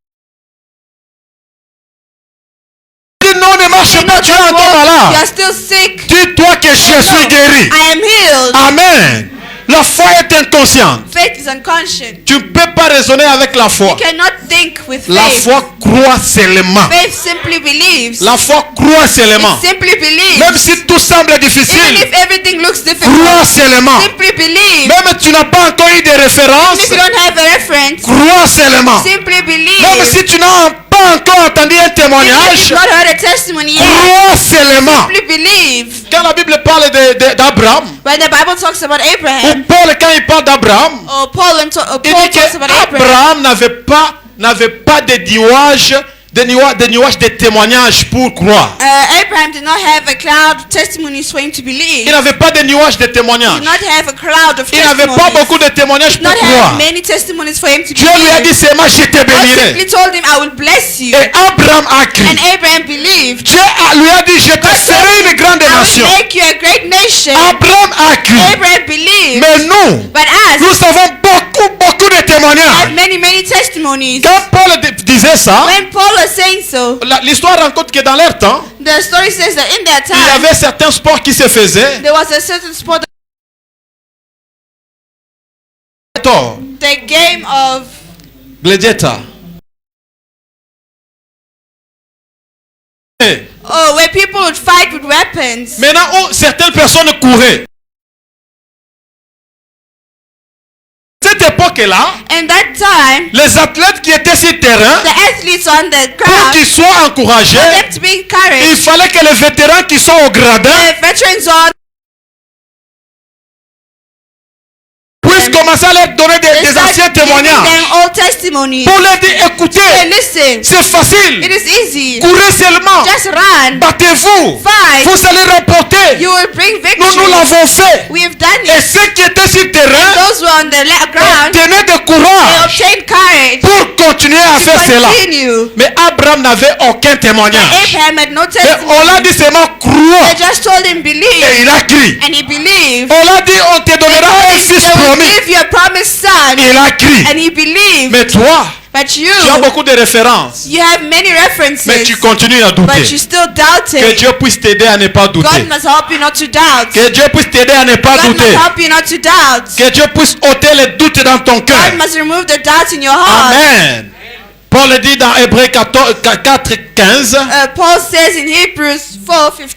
Dis non, ne marche You pas, know, tu es don't encore walk. You malade. are still sick. Dis-toi que je suis guéri. I am healed. Amen. La foi est inconsciente. Faith is unconscious. Tu ne peux pas raisonner avec la foi. You cannot think with La faith. foi croit seulement. Faith simply believes. La foi croit seulement. It simply believes. Même si tout semble Even difficile, if everything looks crois difficult, seulement. simply believe. Même tu n'as pas encore eu de référence, Even if you don't have a reference, crois seulement. simply believe. Même si tu n'as pas encore entendu un Even if témoignage, you've not heard a testimony yet, crois seulement. simply believe. Quand la Bible parle d'Abraham, When the Bible talks about ou Abraham, Paul quand il parle d'Abraham, or Paul, il Paul dit talks about Abraham, qu'Abraham n'avait pas de nuages de témoignages pour croire. Abraham did not have a cloud of testimonies for him to believe. Il n'avait pas de nuages de He témoignages. did not have a cloud of Il n'avait pas testimonies. beaucoup de témoignages He did pour not have croire. many testimonies for him to Dieu lui a dit believe. seulement je te God bénirai. simply told him, I will bless you. Et Abraham a And crié. Abraham believed. Dieu lui a dit je te God said, serai une grande I will nation. make you a great nation. Abraham a crié. Abraham believed. Mais nous, But us, nous avons beaucoup de have témoignages. many testimonies. Quand Paul disait ça, When Paul was saying so, l'histoire raconte que dans leur temps, the story says that in their il y time, avait certains sports qui se faisaient. there was a certain sport, the game of Gladiator. where people would fight with weapons. Maintenant où certaines personnes couraient. Cette époque-là, And that time, les athlètes qui étaient sur le terrain, the athletes on the pour ground, qu'ils soient encouragés, for them to be il encouraged, fallait que les vétérans qui sont au gradin the veterans on témoignages. them all testimonies. Pour leur dire, écoutez, Say, listen, c'est facile. it is easy. Courez seulement. Just run. Battez-vous. Fight. Vous allez remporter. You will bring Nous victory. l'avons fait. We have done Et it. ceux qui étaient sur le terrain, Those who are on the ground, tenez de they courage obtained courage pour continuer à to faire cela. continue. Mais Abraham n'avait aucun témoignage. Abraham had no Mais testimony. on l'a dit seulement croire. They just told him Et believe, il a crié. and he believed. On l'a dit, on te donnera un fils They will promis. give you a promised son, Il a crié. and he believed. Mais toi, But tu as beaucoup de références. you have many references, Mais tu continues à douter. but you still doubted. Que Dieu puisse t'aider à ne pas douter. God must help you not to doubt. Que Dieu puisse t'aider à ne pas God must douter. help you not to doubt. Que Dieu puisse ôter les doutes dans ton cœur. God must remove the doubt in your heart. Amen. Paul le dit dans Hébreux 4:15. Paul says in Hebrews 4:15,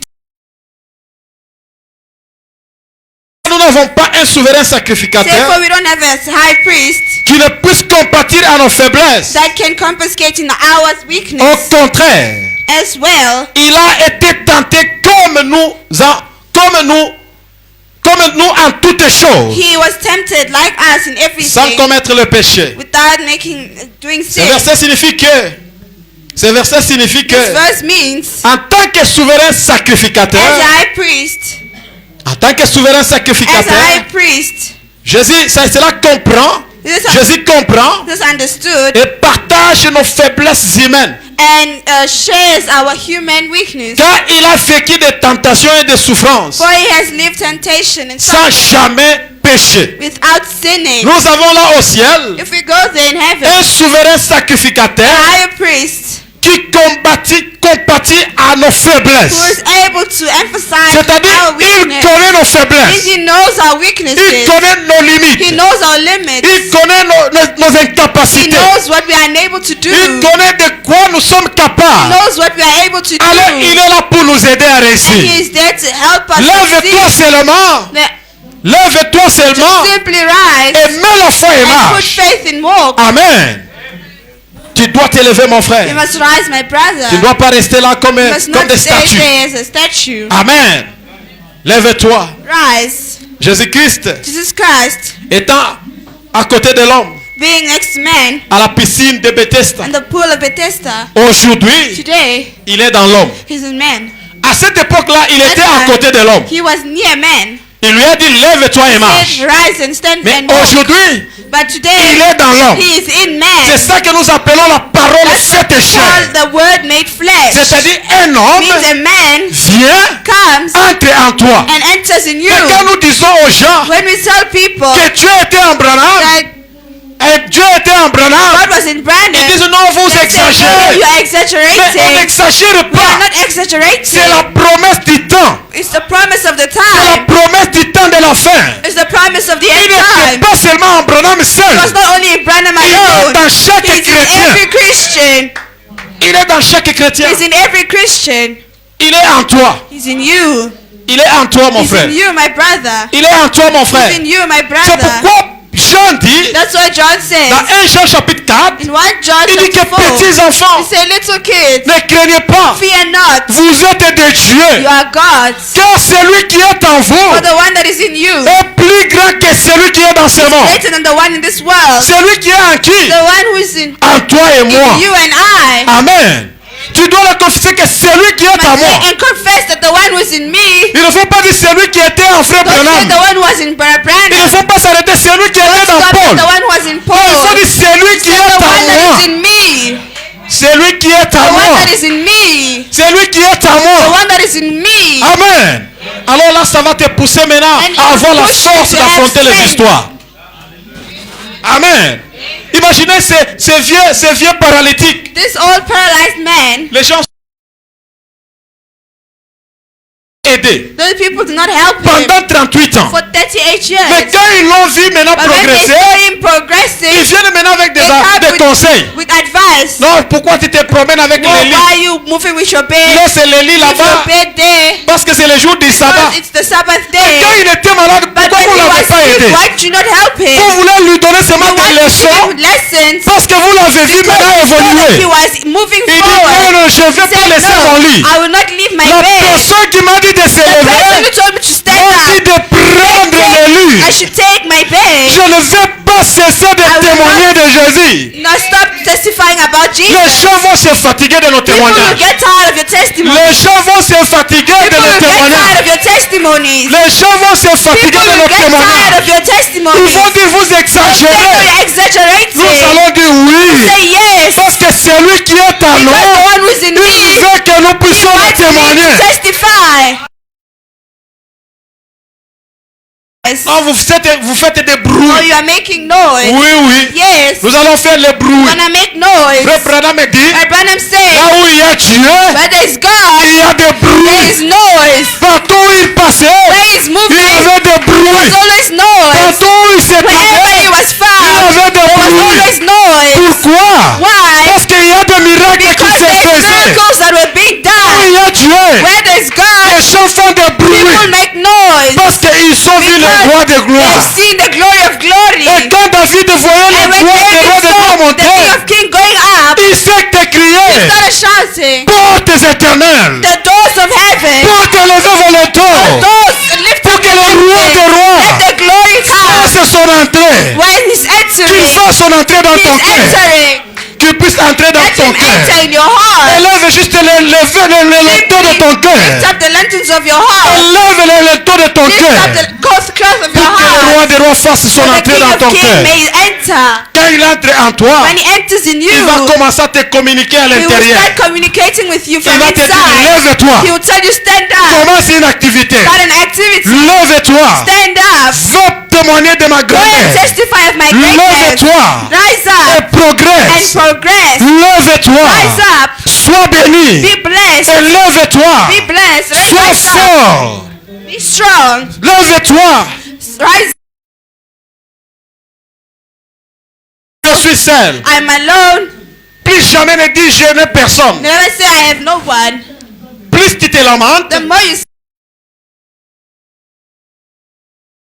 Nous n'avons pas un souverain sacrificateur therefore we don't have a high priest qui ne puisse compatir à nos faiblesses. that can confiscate in our Au weakness contraire, as well. il a été tenté comme nous en toutes choses, He was tempted like us in sans everything commettre le péché. without doing Ce sin. verset signifie que This verse means en tant que souverain as sacrificateur, a high priest, en tant que souverain as a sacrificateur, high priest, cela comprend, Jésus comprend this understood et partage nos faiblesses humaines. and shares our human weakness. Car il a vécu des tentations et des souffrances For he has lived temptation and sans suffering jamais pécher. without sinning. Nous avons là au ciel If we go there in heaven, un souverain a sacrificateur higher priest qui compatit à nos who faiblesses. is able to emphasize C'est-à-dire, our il weakness. connaît nos faiblesses. He knows our Il weaknesses. connaît nos He limites. knows our limits. Il connaît nos He incapacités. knows what we are unable to do. Il connaît de quoi nous sommes He capables. knows what we are able to Alors, il do. est là pour nous aider à And he réussir. is there to help us Lève-toi succeed. seulement. Lève-toi seulement. Simply rise Et mets la foi et and put marche. faith in walk. Amen. Tu dois t'élever, mon You frère. must rise, my Tu ne brother. dois pas rester là comme You must des not stay statues. there as a statue. Amen. Lève-toi. Rise. Jésus-Christ Jesus Christ, étant à côté de l'homme being next to man à la piscine de Bethesda. in the pool of Bethesda, Aujourd'hui, today il est dans l'homme. he's in man. À cette époque-là, il était à côté de l'homme. He was near man. Il lui a dit, lève-toi et marche. Said, rise and stand Mais and walk. aujourd'hui, But il today est dans l'homme. he is in C'est man. ça que nous appelons la parole faite chair. Called the word made flesh. C'est-à-dire, un homme Means a man vient, comes entre en toi. and enters in you. Et quand nous disons aux gens When we tell people que Dieu était en Branham, that et Dieu était en Branham, God was in Brandon, ils disent non, vous they say, no, exagérez. you are Mais on exaggerating. n'exagère We are pas. not exaggerating. C'est la promesse du temps. It's the promise of the C'est la time. promesse du temps de la fin. It's the promise of the Il end n'était time. pas seulement en Branham seul. It was not only in Branham Il est alone. dans chaque He's in chrétien. every Christian. Il est dans chaque chrétien. He's in every Christian. Il est en toi. He's in you. Il est en toi, mon He's frère. in you, my brother. Il est en toi, mon frère. He's in you, my C'est brother. pourquoi Jean dit, That's why John says dans 1 Jean chapitre 4, in 1 John il dit que chapter 4, petits enfants, he said, little kids, ne craignez pas. fear not. Vous êtes des You dieux. are God's. Car celui qui est en For vous the one that is in you est plus grand que celui qui est dans ce monde. greater than the one in this world. Celui qui est en qui? The one who is in En toi et moi. you and I. Amen. Tu dois le confesser que celui qui est Must en moi. say and confess that the one who is in me, Il ne faut pas dire celui qui était en frère don't say Branham. the one who was in Il ne Brandon. faut pas s'arrêter celui qui était Don't dans stop Paul. at the one who was in Il faut Paul. dire celui qui Say est the en one that moi. is in me. Celui qui est The en one moi. that is in me. Celui qui est en The moi. one that is in me. Amen. Alors là, ça va te pousser maintenant And à avoir la push you force to d'affronter have les strength. histoires. Amen. Imaginez ces vieux paralytiques. This old paralyzed man, Les gens sont aidés those people did not help him pendant 38 ans. for 38 Mais years. quand ils l'ont vu maintenant But when they progresser, saw him ils progressing, viennent maintenant avec they come des conseils. with advice. Non, pourquoi tu te promènes avec Well, les why are lits? you moving with your bed? Laisse les lits Leave your là-bas bed there. parce que c'est le jour du sabbat. Because it's the Sabbath Quand day. il était malade, But pourquoi when vous he ne l'avez was pas aidé? sick, why did you not help Vous him? voulez lui donner seulement You des want to leçons give him lessons parce que vous l'avez vu maintenant because he évoluer. was moving Il dit non, forward. non, je ne vais He pas said, laisser mon lit. no, I will not leave my La bed. personne qui m'a dit de se The person who lever told me to stand m'a dit up, de prendre le lit. I should take my bed. Je ne vais pas cesser de I will not témoigner Jésus. Now stop testifying about Les Jesus. gens vont se fatiguer de nos People will témoignages. get tired of your testimony. Les gens vont se fatiguer de People nos will get tired témoignages. of your testimonies. Les gens vont se fatiguer People de will nos get tired témoignages. of your Ils testimonies. vont dire vous They exagérez. will exaggerate Nous it. allons dire oui. Say yes. Parce que celui qui est en Because the nous, one who is in il me veut que nous puissions le wants me to témoigner. testify. Yes. Ah, vous faites des Oh, bruits. you are making noise. Oui, oui. Yes. Nous allons faire les bruits. Gonna make noise. Frère Branham me dit, My Branham said, là où il y a Dieu, where there is God, il y a des there bruits. is noise. Partout où il passait, Where he is il y moving, avait des there bruits. was always noise. Partout où il s'est Wherever trouvé, he was il y found, avait des there was bruits. always noise. Pourquoi? Why? Parce qu'il y a des miracles qui Because se there's faisaient. miracles that were being Où done. il y a Dieu, Where there's God, les gens font des people bruits. make noise. Parce qu'ils ont vu le roi de They've gloire. seen the glory of glory. Et quand David voyait And le when roi de David gloire saw the monter, King of Kings going up, il s'est he crié, started shouting, portes éternelles, the doors of heaven, portes élevées vers le tour, doors, lift pour up que the le roi lifting. des rois Let the glory come. fasse son entrée. When he's Qu'il entering, fasse son entrée dans ton he's cœur. entering. Qu'il puisse entrer dans Let ton him cœur. enter in your heart. Élève juste le taux de ton Lift cœur. up the lanterns of your heart. Élève le taux de ton Lift cœur. up the cloth of your Pour que le heart. roi des rois fasse son So the entrée King dans of ton Kings cœur. may enter. Quand il entre en toi, When he enters in il va you, commencer à te communiquer à he will l'intérieur. start communicating with you Il from va te dire, inside. lève-toi. He will tell you, stand up. Commence une activité. Start an activity. Lève-toi. Stand up. Va témoigner de ma Go and grandeur. testify of my greatness. Lève-toi. Rise Et up and progresse. progress. Lève-toi. Rise up. Sois béni. Be blessed. Et lève-toi. Be blessed. Sois Rise up. fort. Be strong. Lève-toi. Rise. Je suis seul. I'm alone. Plus jamais ne dis je n'ai personne. Never say I have no one. Plus tu te lamentes, The more you,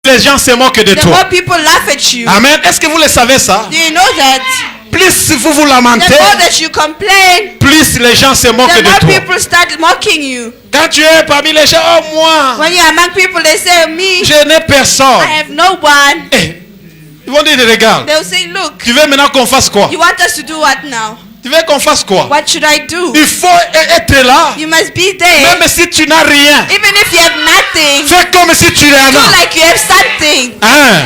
les gens se moquent de the toi. more people laugh at you. Amen. Est-ce que vous le savez ça? Do you know that? Plus vous vous The lamentez, more that you complain, plus les gens se moquent the de more toi. people start mocking you. Quand tu es parmi les gens, oh moi, When you're among people, they say, me, je n'ai personne. I have no one. Eh, ils vont dire, regarde, They'll say, look, tu veux maintenant qu'on fasse quoi? you want us to do what now? Tu veux qu'on fasse quoi? What should I do? Il faut être là. You must be there. Même si tu n'as rien, Even if you have nothing, fais comme si tu en do as. like you have something. Hein?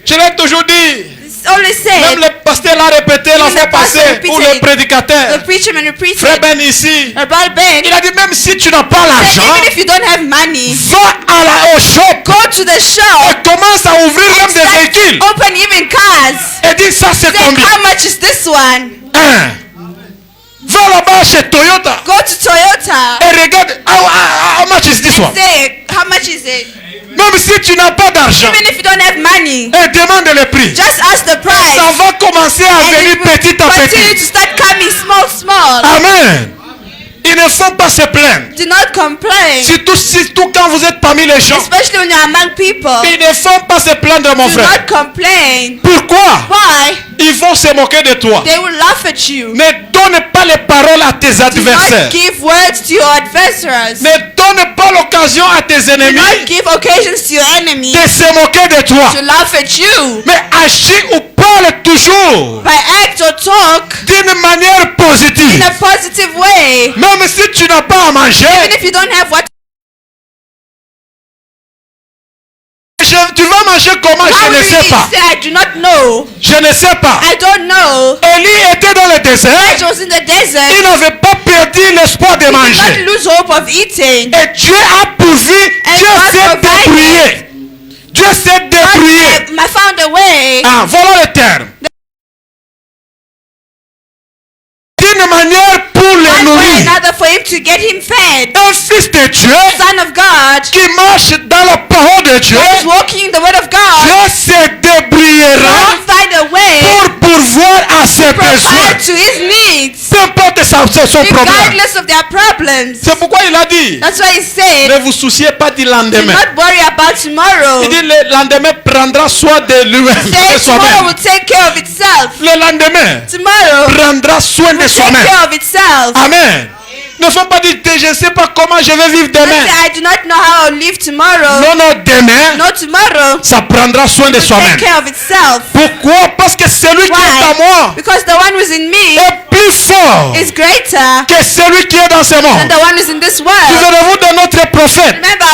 Je l'ai toujours dit. It's always Même said, le pasteur l'a répété la Even fois the pastor passée, ou repeated le prédicateur. the preacher and the preacher, Frère Ben ici, about Ben, il a dit même si tu n'as pas said, l'argent, even if you don't have money, va au shop go to the shop, et commence à ouvrir même des véhicules. open even cars. Et dis ça c'est Say, combien? how much is this one? Hein? Va là-bas chez Toyota Go to Toyota. et regarde how much is this one? Say, how much is it? Même si tu n'as pas d'argent, Even if you don't have money, et demande le prix. just ask the price. Ça va commencer à And venir it will petit à continue to petit. start coming small. Amen. Il ne faut pas se plaindre. Do not complain. Surtout quand vous êtes parmi les gens. Especially when you're among people. Il ne faut pas se plaindre, mon Do frère. not complain. Pourquoi? Why? Ils vont se moquer de toi. They will laugh at you. Ne donne pas les paroles à tes Do adversaires. not give words to your adversaries. Ne donne pas l'occasion à tes Do ennemis not give occasions to your enemies de se moquer de toi. to laugh at you. Mais agis ou parle toujours By act or talk d'une manière in positive. a positive way. Même si tu n'as pas à manger, Even if you don't have what tu vas manger comment? how Je do ne you sais eat? pas. Say, I do not know. Je ne sais pas. I don't know. Élie était dans le désert. Elijah was in the desert. Il n'avait pas perdu l'espoir de He did not manger. lose hope of eating. Et Dieu a pourvu. Dieu God s'est provided. débrouillé. Dieu s'est débrouillé. God found a way. Ah, voilà le terme. D'une manière pour le One way or nourrir. another for him to get him fed. Un fils de Dieu Son of God qui marche dans la parole de Dieu, is walking in the word of God. Dieu se débrouillera God will find a way pour pourvoir à ses besoins. provide to his needs, Peu importe son problème. regardless of their problems. C'est pourquoi il a dit, That's why he said, ne vous souciez pas du do lendemain. not worry about tomorrow. Il dit, le lendemain prendra soin de lui-même, de Say tomorrow soi-même. will take care of itself. Le lendemain Tomorrow prendra soin de will take soi-même. care of itself. Amen. Ne faut pas dire, je ne sais pas comment je vais vivre Don't demain. say, I do not know how I'll live tomorrow. Non, non, demain, No, tomorrow ça prendra soin de will soi-même. take care of itself. Pourquoi? Parce que celui qui est en Why? moi Because the one who's in me est plus fort is greater que celui qui est dans ce than monde. the one who's in this world. Souvenez-vous de notre prophète. Remember,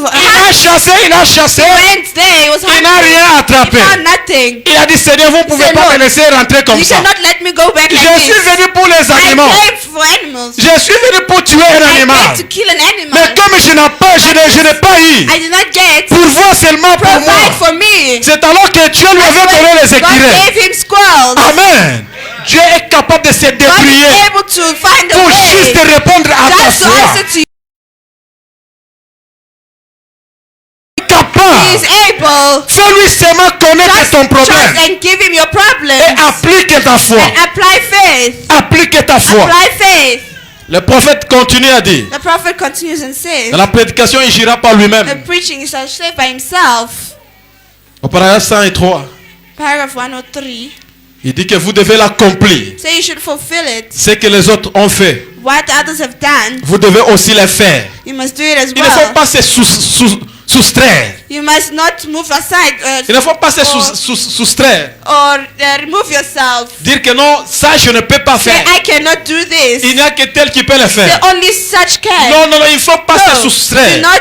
Il a chassé, Wednesday was il n'a rien He attrapé. found nothing. Il a dit, Seigneur, vous ne pouvez said, pas "Lord, me laisser rentrer comme You ça. cannot let me go back Je like suis this. venu pour les I animaux. came for animals. Je suis venu pour tuer un I came animal. to kill an Mais animal. comme je n'ai pas, je n'ai pas eu I did not get pour voir seulement pour moi. provide for me. C'est alors que Dieu lui avait donné les God écureuils. gave him squirrels. Amen. Dieu est capable de se God is débrouiller able to find a pour juste way répondre à ta just to foi. answer to you. He is Capable. able. Fais-lui seulement connaître Just ton trust problème and give him your et problems. applique ta foi. And apply faith. Applique ta foi. Apply faith. Le prophète continue à dire, The prophet continues and says, dans la prédication, il gira par the lui-même. preaching he shall say by himself. Au paragraphe 103, Paragraph 103. il dit que vous devez l'accomplir. Say you should fulfill it. Ce que les autres ont fait, What others have done, vous devez aussi le faire. you must do it as Il ne faut well. pas se soustraire. You must not move aside Il ne faut pas se or, soustraire. or remove yourself. Dire que non, ça je ne peux pas Say, faire. I cannot do Il this. n'y a que tel qui peut le Say, faire. only such can. Non, non, non, il ne faut pas se No, do soustraire. not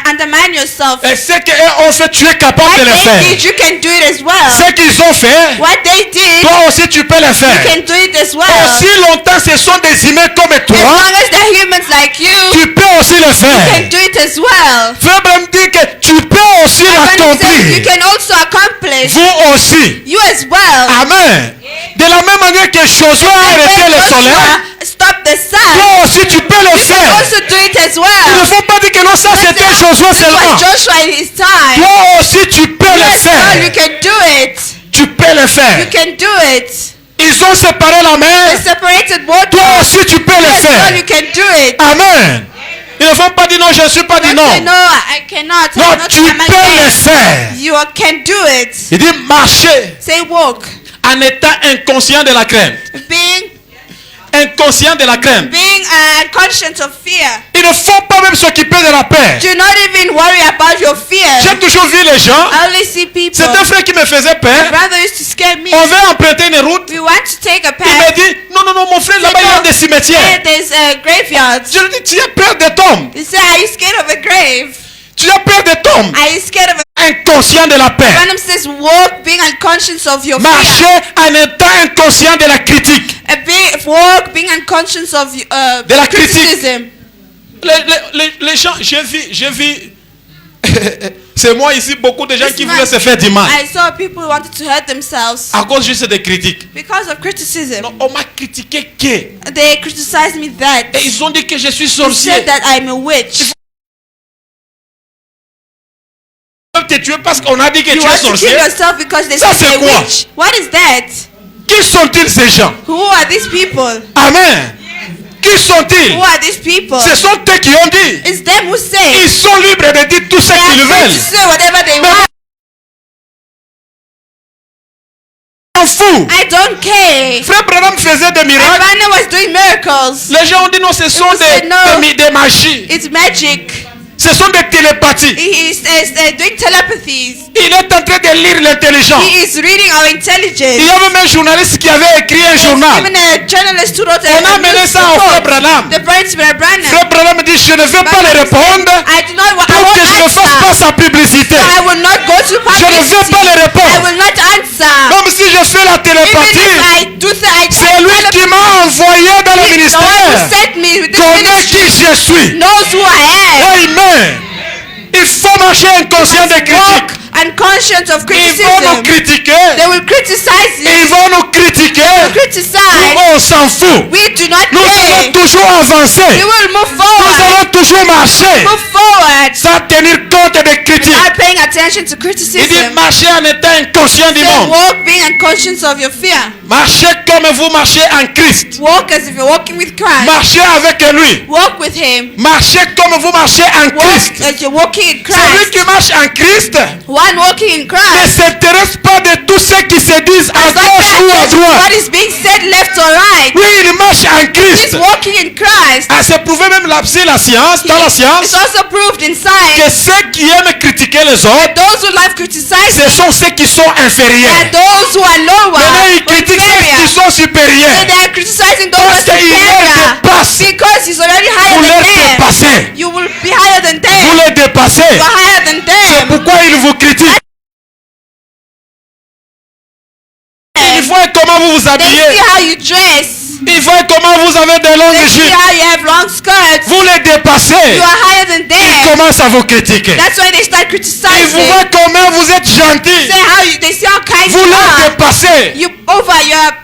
undermine yourself. Et ce qu'eux ont fait, tu es capable What de le they faire. did, you can do it as well. Ce qu'ils ont fait, What they did, toi aussi tu peux le you faire. can do it as well. Aussi longtemps ce sont des humains comme As toi, long as they're humans like you, tu peux aussi le you faire. can do it as well. Frère Branham dit que tu peux aussi When it says you l'accomplir. can also accomplish, Vous aussi. you as well. Amen. De la même manière que Josué a arrêté When le soleil, Joshua stopped the sun, toi aussi tu peux le you can faire. also do it as Il ne well. faut pas dire que non, ça c'était Josué This seulement. was Joshua in his time. Toi aussi tu peux You le as well, you faire. can do it. Tu peux le You faire. can do it. Ils ont séparé la The mer. separated water. Toi aussi tu peux le You as well, faire. you can do it. Amen. Ils ne font pas dire non, je ne suis pas dit Don't say, non. no, I cannot. Non, I'm not tu peux I'm le against. faire. You can do it. Il dit marcher Say walk. en étant inconscient de la crainte. Being Inconscient de la crainte. conscious of fear. Il ne faut pas même s'occuper de la paix. Do not even worry about your fear. J'ai toujours vu les gens. I only see people. C'est un frère qui me faisait My peur. brother used to scare me. On veut emprunter une route. We want to take a Il me path. dit, non, non, non, mon frère, là-bas, il y a des There, cimetières. there's graveyards. Je lui dis, tu as peur des tombes. You say, are you scared of a grave? Tu as peur des tombes. Are you scared of a... Inconscient de la paix. Branham says, walk being unconscious of your Marcher fear. en étant inconscient de la critique. Walk being unconscious of De la critique. criticism. Les gens, j'ai vu, c'est moi ici, beaucoup de gens This qui man- voulaient se faire du mal. I saw people who wanted to hurt themselves À cause juste des critiques. because of criticism. Non, on m'a critiqué que. They criticized me that. Et ils ont dit que je suis They sorcier. said that I'm a witch. Te tuer parce qu'on a dit que You tu es want to kill sorcier. yourself because they Ça, said c'est you're quoi? a witch. What is that? Qui sont-ils ces gens? Who are these people? Amen. Qui sont-ils? Who are these people? Ce sont eux qui ont dit. It's them who say. Ils sont libres de dire tout ce They qu'ils are free to veulent. say whatever they Mais want. on s'en fout. I don't care. Frère Branham faisait des My miracles. brother was doing miracles. Les gens ont dit non, ce sont People said no. des magies. It's magic. Ce sont des télépathies. He is doing telepathies. Il est en train de lire l'intelligence. He is reading our Il intelligence. y a même un journaliste qui avait écrit un journal. Even a journalist who wrote On a a amené ça au frère Branham. The Brent Branham. Frère Branham dit je ne vais pas le répondre I do not want. I pour won't que je ne fasse pas answer. sa publicité. I will not go to Je ne vais pas le publicity. I répondre. will not answer. Même si je fais la Even télépathie, if I do c'est lui qui m'a envoyé dans le the one who ministère. sent me with this Connaît ministry qui je suis. knows who I am. Amen. Il faut marcher inconscient des critiques. Walk unconscious of Ils vont nous criticism. critiquer. They will criticize Ils you. vont nous critiquer. Criticize. Nous, on s'en fout. We do not Nous allons care. toujours avancer. We will move Nous forward. allons toujours marcher Move forward. sans tenir compte des critiques. Without paying attention to Il dit criticism. marcher en étant inconscient du Say monde. walk being unconscious of your fear. Marchez comme vous marchez en Christ. Walk as if you're walking with Christ. Marchez avec lui. Walk with Him. Marchez comme vous marchez en Walk Christ. as you're walking in Celui Christ. qui marche en Christ One walking walking in ne Christ s'intéresse pas de tous ceux qui se disent à does not gauche pay ou à attention to what droite. is being said left or right. Oui, il marche en He's Christ. walking in Christ. Ah, c'est prouvé même c'est la science, dans la It's science, also proved in que science ceux qui aiment critiquer les autres, that those who love criticizing ce sont ceux qui sont inférieurs. are those who are lower Maintenant, ils or critiquent ceux qui inferior. sont So supérieurs. they are criticizing those who Parce are qu'ils les superior dépassent. because he's already Vous higher les than them. dépassez. You will be higher than Vous them. les dépassez. You are higher than C'est them. pourquoi ils vous critiquent. Ils voient comment vous vous They habillez. see how you dress. Ils voient comment vous avez des longues They see jupes. how you have long skirts. Vous les dépassez. You are higher than Ils them. commencent à vous critiquer. That's why they start Ils vous criticizing. voient comment vous êtes gentil. They see how kind Vous you les are. dépassez. You're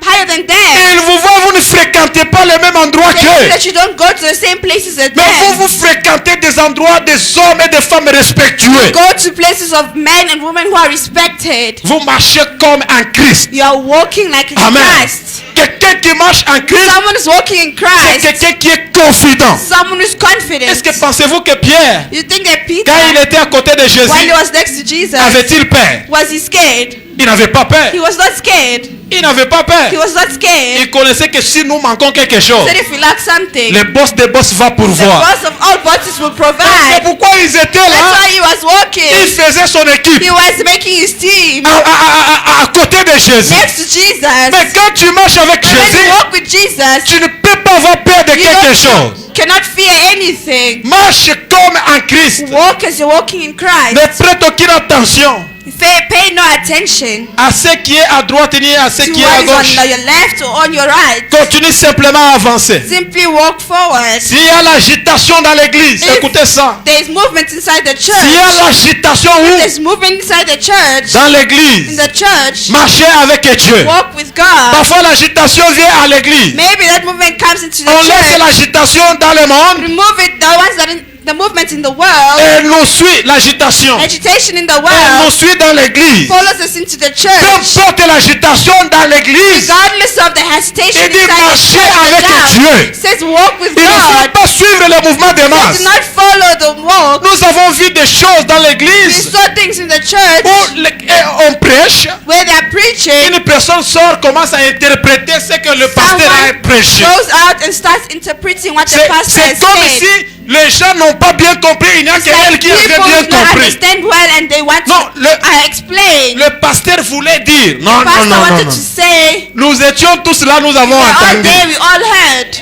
higher than them. Ils vous voient, vous ne fréquentez pas les mêmes endroits They see qu'eux. that you don't go to the same places as Mais them. vous fréquentez des endroits des hommes et des femmes respectueux. Go to places of men and women who are respected. Vous marchez comme un Christ. You are walking like in Amen. Christ. Quelqu'un qui marche en Christ, Someone is walking in c'est Christ. quelqu'un qui est confident. Someone who's confident. Est-ce que pensez-vous que Pierre, You think that Peter, quand il était à côté de when he Jésus, was next to Jesus, avait-il peur? was he scared? Il n'avait pas peur. He was not scared. Il n'avait pas He peur. was not scared. Il connaissait que si nous manquons quelque chose, He said if we lack something, le boss des boss va the pourvoir. boss of all bosses will C'est provide. pourquoi ils étaient That's là. why he was Il walking. faisait son équipe He was making his team à côté de Jésus. next to Jesus. Mais quand tu marches avec And when Jésus, you walk with Jesus, tu ne peux pas avoir peur de you quelque chose. cannot fear anything. Marche comme en Christ. Walk as you're walking in Christ. Ne prête aucune attention Pay no attention à ce qui est à droite ni à ce to qui est à what is gauche. on your left or on your right. Continue simplement à avancer. Simply walk forward. S'il y a l'agitation dans l'église, If écoutez ça. There is movement inside the S'il y a church. l'agitation où? There's movement inside the church. Dans In l'église. the church, Marchez avec Dieu. walk with God. Parfois l'agitation vient à l'église. Maybe that movement comes into the On laisse church. l'agitation dans le monde Remove it. The ones that in the movement in the world, et nous suit l'agitation. agitation in the Elle nous world, suit dans l'église. follows us into the Peu church. importe l'agitation dans l'église, Regardless of the hesitation il dit inside the marcher church, avec the Dieu. doubt, says walk with Il ne faut God. pas suivre le mouvement des They masses. do not follow the walk. Nous avons vu des choses dans We l'église saw things in the church où on prêche, where they are preaching. une personne sort, commence à interpréter ce que le pasteur a Someone prêché. goes out and starts interpreting what the pastor has C'est comme said. si les gens n'ont pas bien compris, il n'y a It's qu'elle like qui avait people bien do not compris. understand well and they want Non, to explain. le pasteur voulait dire, non, non, Pastor non, non, wanted non. to say, Nous étions tous là, nous avons we're all entendu. there, we all heard.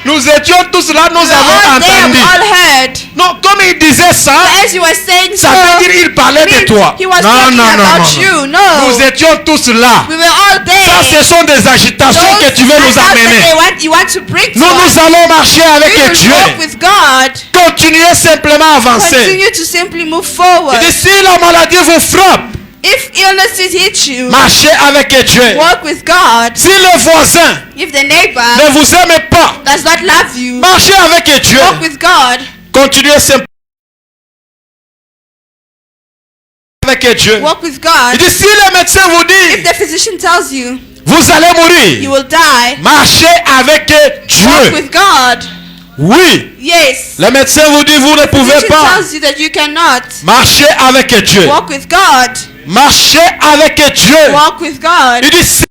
Nous étions tous là, nous We're avons all there, entendu. we all heard. Non, comme il disait ça, But as you were saying so, ça veut dire il parlait de means toi. he was Non, talking non, non, about non, you. non. No. Nous étions tous là. We were all Ça, there. ce sont des agitations que tu veux nous are thoughts that amener. you want to bring to Nous, us. nous allons marcher We avec will Dieu. walk with God. Continuez simplement à avancer. Continue to simply move forward. Il dit, si la maladie vous frappe, If illnesses hit you, marchez avec Dieu. walk with God. Si le voisin If the neighbor ne vous aime pas, does not love you, marchez avec Dieu. walk with God. Continuez simplement avec Dieu. Walk with Il God. dit, si le médecin vous If dit, the physician tells you vous allez you mourir, will die, marchez avec walk Dieu. with God. Oui, Yes. le médecin vous dit, vous ne pouvez Physician pas. tells you that you cannot. Marchez avec Dieu. Walk with God. Marchez avec Dieu. Walk with God. Il dit, c'est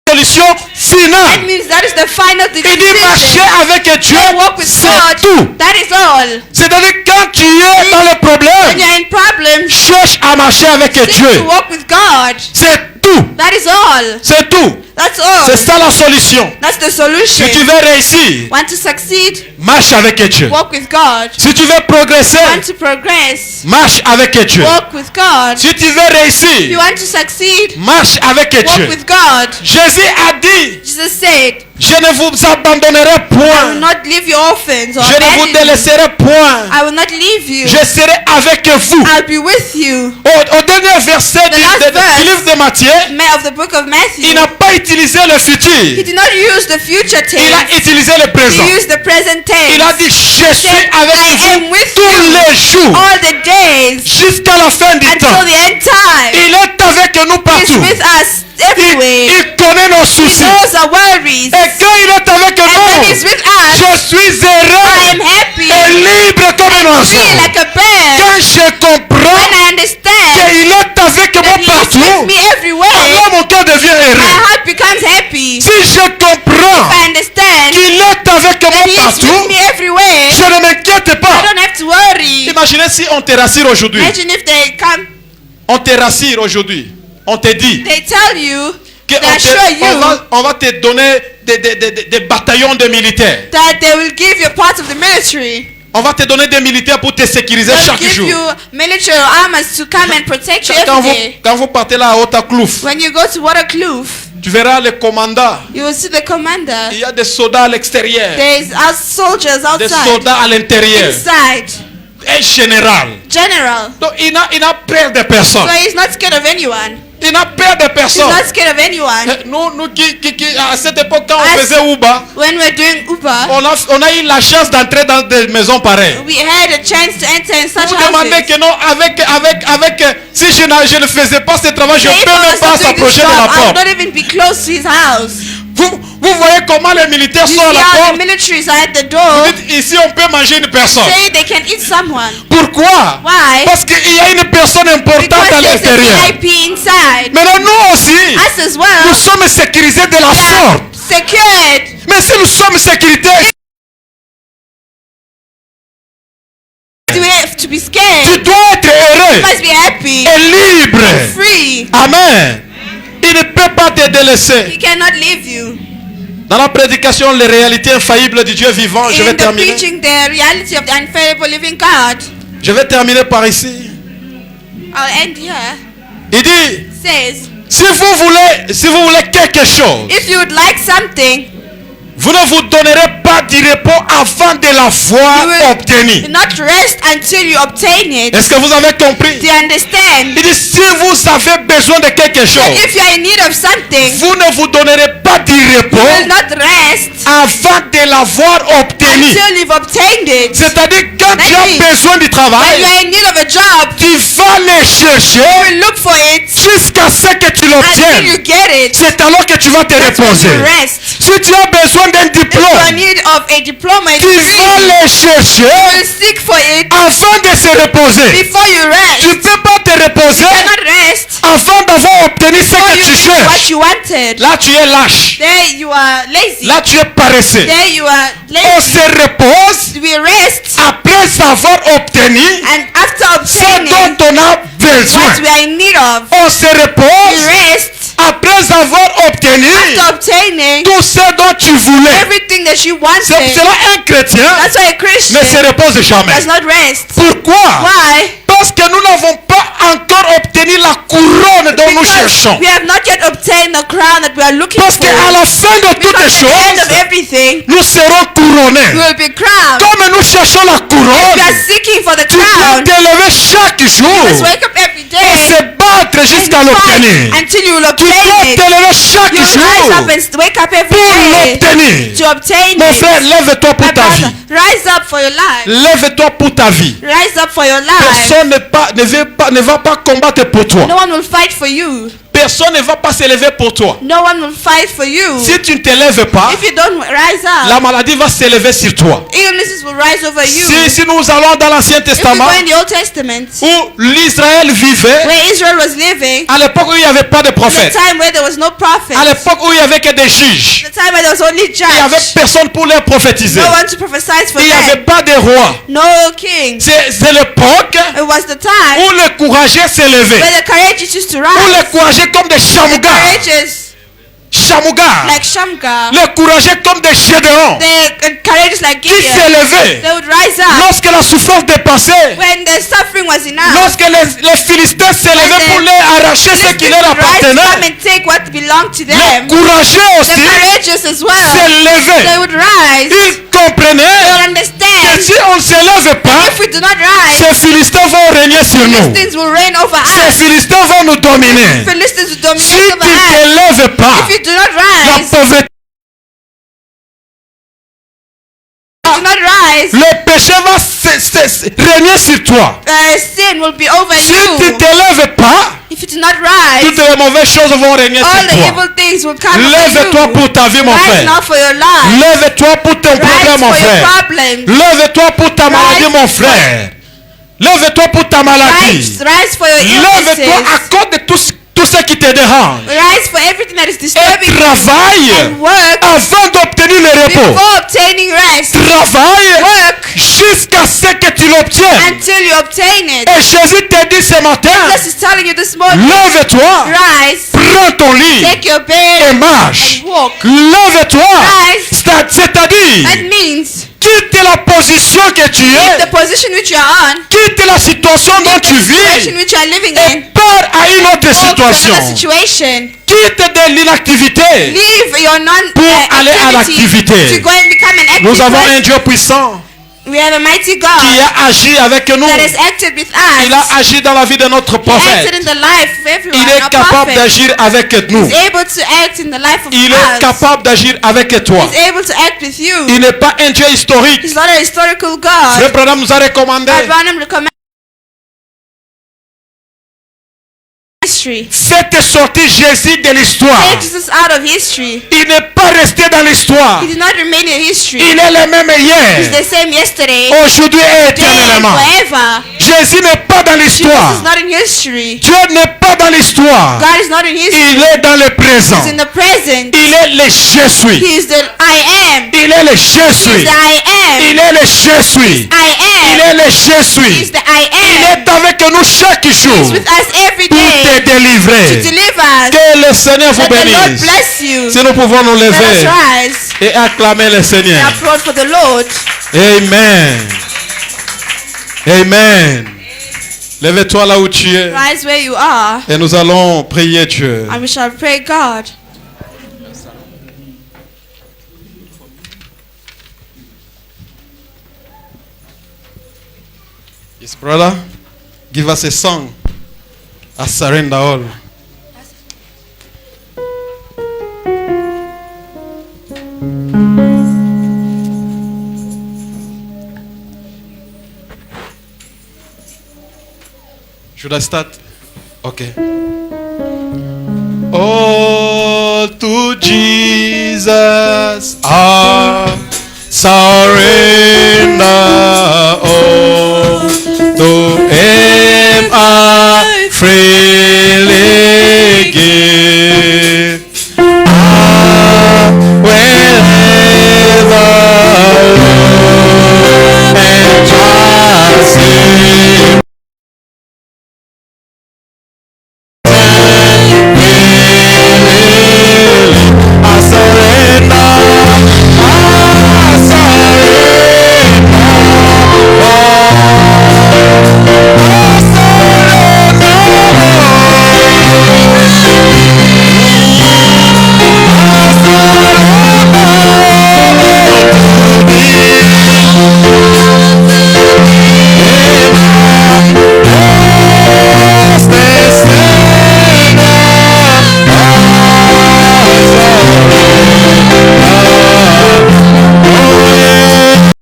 la solution That finale. means that is the final Il dit, marchez decision. avec Dieu. Walk with C'est God. tout. That is all. C'est-à-dire, quand tu es dans le When problème, you're in problems, cherche à marcher avec seek Dieu. to walk with God. C'est tout. That is all. C'est tout. That's all. C'est ça la solution. That's the Si solution. tu veux réussir, Want to succeed? marche avec Dieu. Walk with God. Si tu veux progresser, Want to progress? marche avec Dieu. Walk with God. Si tu veux You réussir, want to succeed? marche avec Walk Dieu. with God. Jésus a dit, Jesus said, je ne vous abandonnerai I will point. not leave you orphans or Je ne vous abandon you. délaisserai point. I will not leave you. Je serai avec vous. I'll be with you. Au dernier verset du last verse. livre de Matthieu, Of the book of Matthew, il n'a pas utilisé le he futur. did not use the future Il tense. a utilisé le présent. He used the present tense. Il a dit, je suis said, avec I am vous with tous you les jours all the days jusqu'à la fin du until temps. the end time. Il est avec nous He's partout. with us everywhere. Il connaît nos He soucis. knows our worries. Et quand il est avec And when nous, he's with us, je suis I heureux am happy. et libre comme un Feel enfant. like a bird. Quand je comprends partout. with me everywhere. Je ne m'inquiète I pas. don't have to worry. Imaginez si on te rassure aujourd'hui. Imagine if they come, On te rassure aujourd'hui. On te dit they tell you, qu'on they assure you on va te donner des bataillons de militaires. that they will give you part of the military. On va te donner des militaires pour te sécuriser They'll chaque give jour. you military armors to come and protect you Quand every vous, day. quand vous partez là à Haute-Klouf, When you go to Waterkloof, tu verras le commandant. you will see the commander. Il y a des soldats à l'extérieur, There's soldiers des outside, soldats à l'intérieur, inside, un général. general. Donc il n'a peur de personne. So he's not scared of anyone. Il n'a peur de He's personne. not scared of anyone. Nous à cette époque, quand on As- faisait Uber, When we're doing Uber, on a eu la chance d'entrer dans des maisons pareilles. we had a chance to enter in such Vous demandez houses. que non, si je ne faisais pas ce travail, je So ne if peux I même was pas not doing this s'approcher de la job, I would porte. not even be close to his house. Vous voyez comment les militaires You sont à see la how the porte. militaries are at the Vous door. dites, ici on peut manger une personne. Say they can eat someone. Pourquoi? Why? Parce qu'il y a une personne importante Because à there's l'intérieur. a VIP inside. Maintenant nous aussi, Us as nous well. sommes sécurisés de la We are sorte. secured. Mais si nous sommes sécurisés, We have to be tu scared. dois être You heureux must be happy. et libre. Free. Amen. Il ne peut pas te délaisser. He cannot leave you. Dans la prédication, les réalités infaillibles du Dieu vivant, je vais In the terminer. preaching the reality of the infallible living God. Je vais terminer par ici. I'll end here. Il dit, Says, si vous voulez quelque chose, if you would like something, vous ne vous donnerez pas du repos avant de l'avoir you will obtenu. not rest until you obtain it. Est-ce que vous avez compris? Do you understand? Il dit, si vous avez besoin de quelque So chose, if you are in need of something, vous ne vous donnerez pas du you repos will not rest avant de l'avoir obtenu. until you've obtained it. C'est-à-dire, quand tu as besoin du When travail, you are in need of a job, tu vas le you chercher will look for it jusqu'à ce que tu until l'obtiennes. you get it. C'est alors que tu vas te That's when reposer. you rest. Si tu as besoin d'un If you are in diplôme, need of a diploma, tu vas le you chercher will seek for it afin de se reposer. before you rest. Tu ne peux pas te reposer You cannot rest avant d'avoir obtenu ce before que you tu get what cherches. you wanted. Là, tu es lâche. There you are lazy. Là, tu es paresseux. There you are On lazy. se repose We rest, après avoir obtenu and after ce obtaining dont on a besoin. what we are in need of, On se we repose rest. après avoir obtenu After obtaining tout ce dont tu voulais. everything that you C'est wanted, cela un chrétien that's why a ne Christian se repose jamais. does not rest. Pourquoi? Why? Parce que nous n'avons pas encore obtenu la couronne dont nous cherchons. we have not yet obtained the crown that we are looking Parce for. qu'à la fin de toutes les Because at the end of choses, everything, nous serons couronnés. we will be crowned. Comme nous cherchons la We couronne, are seeking for the tu dois crown. te lever chaque Let's jour wake up every et day se battre jusqu'à and l'obtenir. fight until you will Tu dois obtain te it. lever chaque You will rise jour up and wake up every pour day l'obtenir. to obtain Mon it. frère, lève-toi pour My ta brother, vie. rise up for your life. Lève-toi pour ta vie. Rise up for your life. Personne ne va pas combattre pour toi. No one will fight for you. Personne ne va pas se lever pour toi. No one will fight for you. Si tu ne te lèves pas, If you don't rise la up, maladie va se lever sur toi. illnesses will rise over you. Si nous allons dans l'Ancien If we Testament, go in the Old Testament, où l'Israël vivait, where Israel was living, à l'époque où il n'y avait pas de the prophète, time where there was no prophet, à l'époque où il n'y avait que des juges, the time where there was only il n'y avait judge, personne pour les prophétiser. no one to prophesy for Il n'y avait them, pas de roi. no king. C'est l'époque It was the time où les courageux s'élevaient. where the courageous used to Où rise. les courageux comme des Chamougas. Courageous Chamougas. like Shamgar, Les courageux comme des Gédéons. the courageous like Qui Gideon. s'élevaient. They would rise up Lorsque la souffrance dépassait. when the suffering was enough. Lorsque les Philistins s'élevaient pour les arracher ce qui leur Rise come appartenait. and take what belonged to Les them. courageux The aussi courageous as well. They s'élevaient. would rise. Ils comprenaient They would que understand. si on ne se lève pas, If we do not rise, ces Philistins vont régner sur nous. Philistines will reign over Ces us. Philistins vont nous dominer. Philistines will Si dominate tu over ne us. te lèves pas, If you do not la rise, pauvreté, do not rise, le péché va régner sur toi. sin will be over Si tu ne you. te lèves pas, If you do not rise, toutes les mauvaises choses vont régner all sur the toi. evil things will come Lève-toi over you. pour ta vie, mon Rise frère. now for your life. Lève-toi pour ton problème, Rise mon for your frère. problems. Lève-toi pour ta maladie, Rise mon frère. Lève-toi pour ta maladie. Rise for your Lève-toi, illnesses. accorde tout ce ce qui te dérange. Rise for everything that is Et disturbing you. travaille And work avant d'obtenir le repos. before obtaining rest. Travaille Work jusqu'à ce que tu l'obtiennes. until you obtain it. Et Jésus te dit ce matin, Jesus is telling you this morning, lève-toi, rise, prends ton lit take your et bed marche. and walk. Lève-toi, Rise. c'est-à-dire, That means quitte la position que tu leave the es, position which you are on, quitte la situation dont tu situation vis which you are living et in, pars à une autre go to situation. another situation. Quitte de l'inactivité Leave your pour aller à activity l'activité. to go and become an active Nous avons un person. Dieu puissant We have a mighty God qui a agi avec nous. that has acted with Il us. a agi dans la vie de notre He acted prophète. in the life of everyone. Il est Our capable prophet d'agir avec nous. is able to act in the life of Il est us. capable d'agir avec toi. He's able to act with you. Il n'est pas un Dieu historique. He's not a historical God. Frère Branham nous a recommandé. Abraham recommended history. Faites sortir Jésus de l'histoire. Take Jesus out of history. Il n'est pas resté dans l'histoire. He did not remain in history. Il est le même He's hier, the same yesterday, aujourd'hui et today, and éternellement. forever. Jésus n'est pas dans Jesus l'histoire. is not in history. Dieu n'est pas dans l'histoire. God is not in history. Il est dans le présent. He's in the present. Il est le je suis. He is the I am. Il est le je He is suis. the I am. Il est le je suis. I Il am. est le je He suis. is the I Il am. est avec nous chaque He is jour with us every pour te day to délivrer. deliver us. Que le Seigneur vous That the Lord bénisse. bless you. Si nous pouvons nous Let us lever rise et acclamer le and Seigneur. applaud for the Lord. Amen. Amen. Lève-toi là où tu es Rise where you are, et nous allons prier Dieu. and we shall pray God. Yes, brother, give us a song. I surrender all. Should I start? Okay. All to Jesus I surrender. All to Him I free.